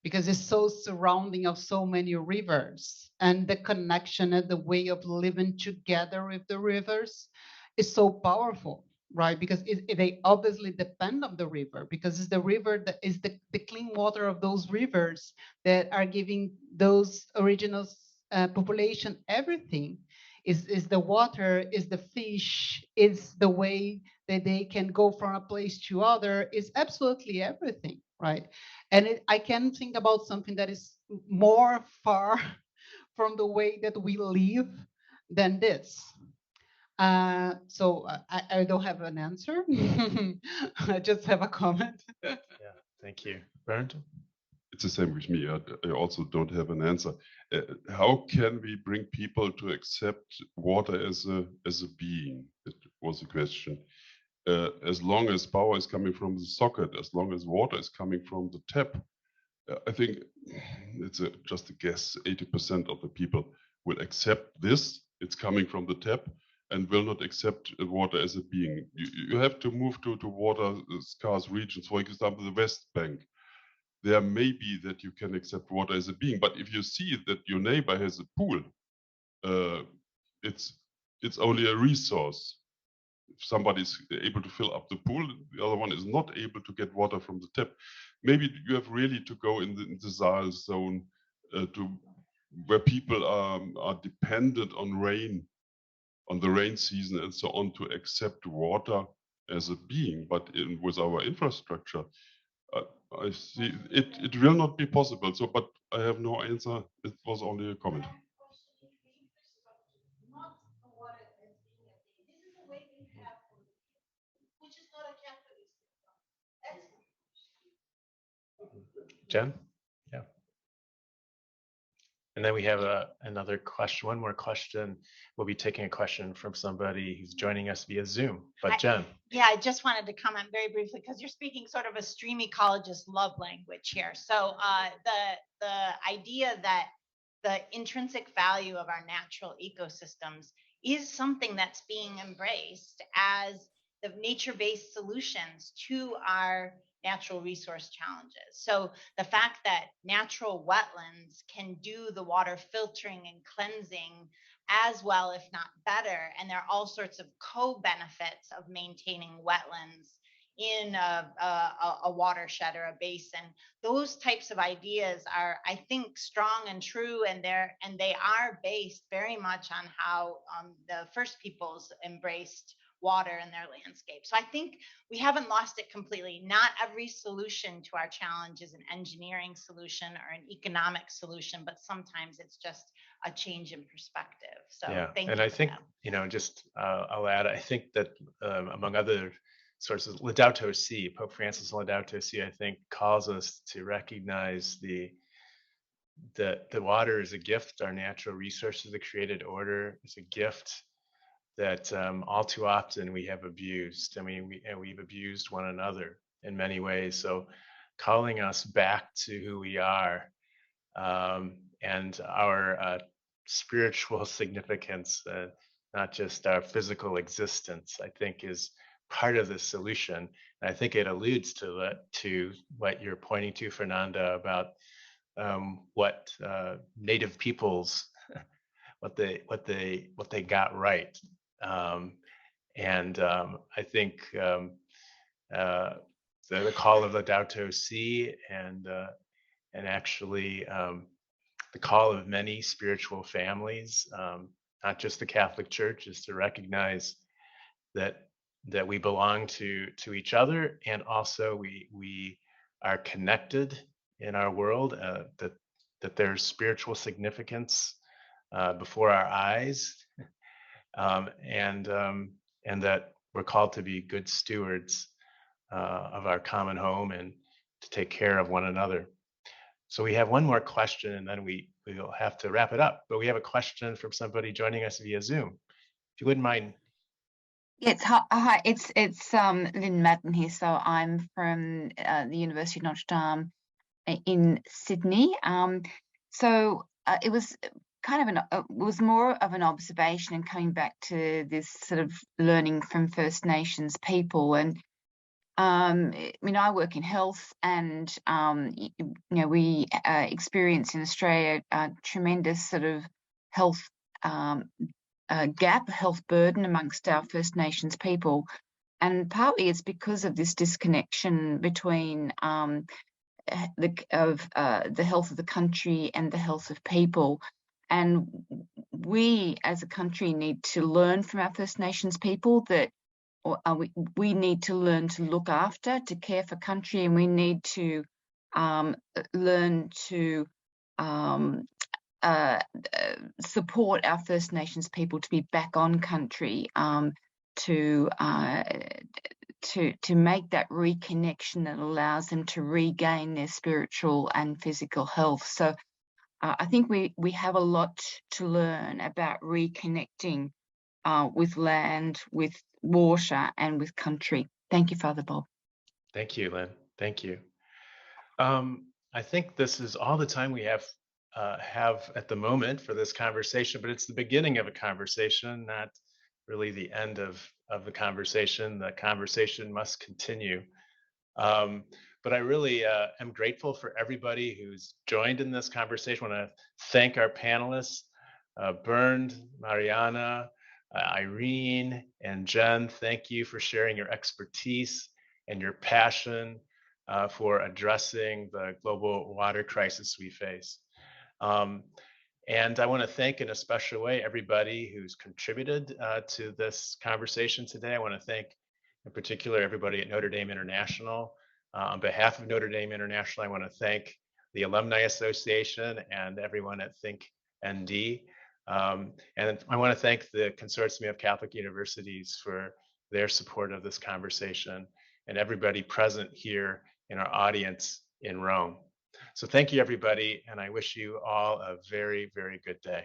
because it's so surrounding of so many rivers, and the connection and the way of living together with the rivers is so powerful, right? Because they obviously depend on the river, because it's the river that is the clean water of those rivers that are giving those original population everything. Is the water, is the fish, is the way that they can go from a place to other, is absolutely everything, right? And I can think about something that is more far from the way that we live than this. So I don't have an answer. I just have a comment. Yeah, thank you. Bernd? It's the same with me. I also don't have an answer. How can we bring people to accept water as a being? It was the question. As long as power is coming from the socket, as long as water is coming from the tap, I think it's just a guess. 80% of the people will accept this. It's coming from the tap, and will not accept water as a being. You have to move to water scarce regions, for example, the West Bank. There may be that you can accept water as a being, but if you see that your neighbor has a pool, it's only a resource. If somebody is able to fill up the pool, the other one is not able to get water from the tap. Maybe you have really to go in the Saal zone to where people are dependent on rain, on the rain season and so on, to accept water as a being. But with our infrastructure, I see it will not be possible. So, but I have no answer. It was only a comment. Jen? Yeah. And then we have another question, one more question. We'll be taking a question from somebody who's joining us via Zoom. But Jen. Yeah, I just wanted to comment very briefly, because you're speaking sort of a stream ecologist love language here. So the idea that the intrinsic value of our natural ecosystems is something that's being embraced as the nature-based solutions to our natural resource challenges. So the fact that natural wetlands can do the water filtering and cleansing as well, if not better, and there are all sorts of co-benefits of maintaining wetlands in a watershed or a basin. Those types of ideas are, I think, strong and true, and they are based very much on how the first peoples embraced water in their landscape. So I think we haven't lost it completely. Not every solution to our challenge is an engineering solution or an economic solution, but sometimes it's just a change in perspective. So Yeah, thank and you I for think, that. just I'll add, I think that among other sources, Laudato Si, Pope Francis Laudato Si, I think calls us to recognize that the water is a gift. Our natural resources, the created order, is a gift that all too often we have abused. I mean, we've abused one another in many ways. So calling us back to who we are and our spiritual significance, not just our physical existence, I think is part of the solution. And I think it alludes to what you're pointing to, Fernanda, about what Native peoples, what they got right. I think the call of Laudato Si and actually the call of many spiritual families, not just the Catholic Church, is to recognize that we belong to each other, and also we are connected in our world. That there's spiritual significance before our eyes, and that we're called to be good stewards of our common home and to take care of one another. So we have one more question, and then we'll have to wrap it up. But we have a question from somebody joining us via Zoom. If you wouldn't mind. Yes, hi. It's Lynn Madden here. So I'm from the University of Notre Dame in Sydney. So it was kind of it was more of an observation and coming back to this sort of learning from First Nations people. And I mean, I work in health, and we experience in Australia a tremendous sort of health gap, health burden amongst our First Nations people, and partly it's because of this disconnection between the health of the country and the health of people. And we as a country need to learn from our First Nations people that we need to learn to look after, to care for country, and we need to learn to support our First Nations people to be back on country, to make that reconnection that allows them to regain their spiritual and physical health. So I think we have a lot to learn about reconnecting with land, with water, and with country. Thank you, Father Bob. Thank you, Lynn. Thank you. I think this is all the time we have at the moment for this conversation, but it's the beginning of a conversation, not really the end of the conversation. The conversation must continue. But I really am grateful for everybody who's joined in this conversation. I want to thank our panelists, Bernd, Mariana, Irene, and Jen. Thank you for sharing your expertise and your passion for addressing the global water crisis we face. And I want to thank in a special way everybody who's contributed to this conversation today. I want to thank in particular everybody at Notre Dame International. On behalf of Notre Dame International, I want to thank the Alumni Association and everyone at Think ND. And I want to thank the Consortium of Catholic Universities for their support of this conversation, and everybody present here in our audience in Rome. So thank you, everybody, and I wish you all a very, very good day.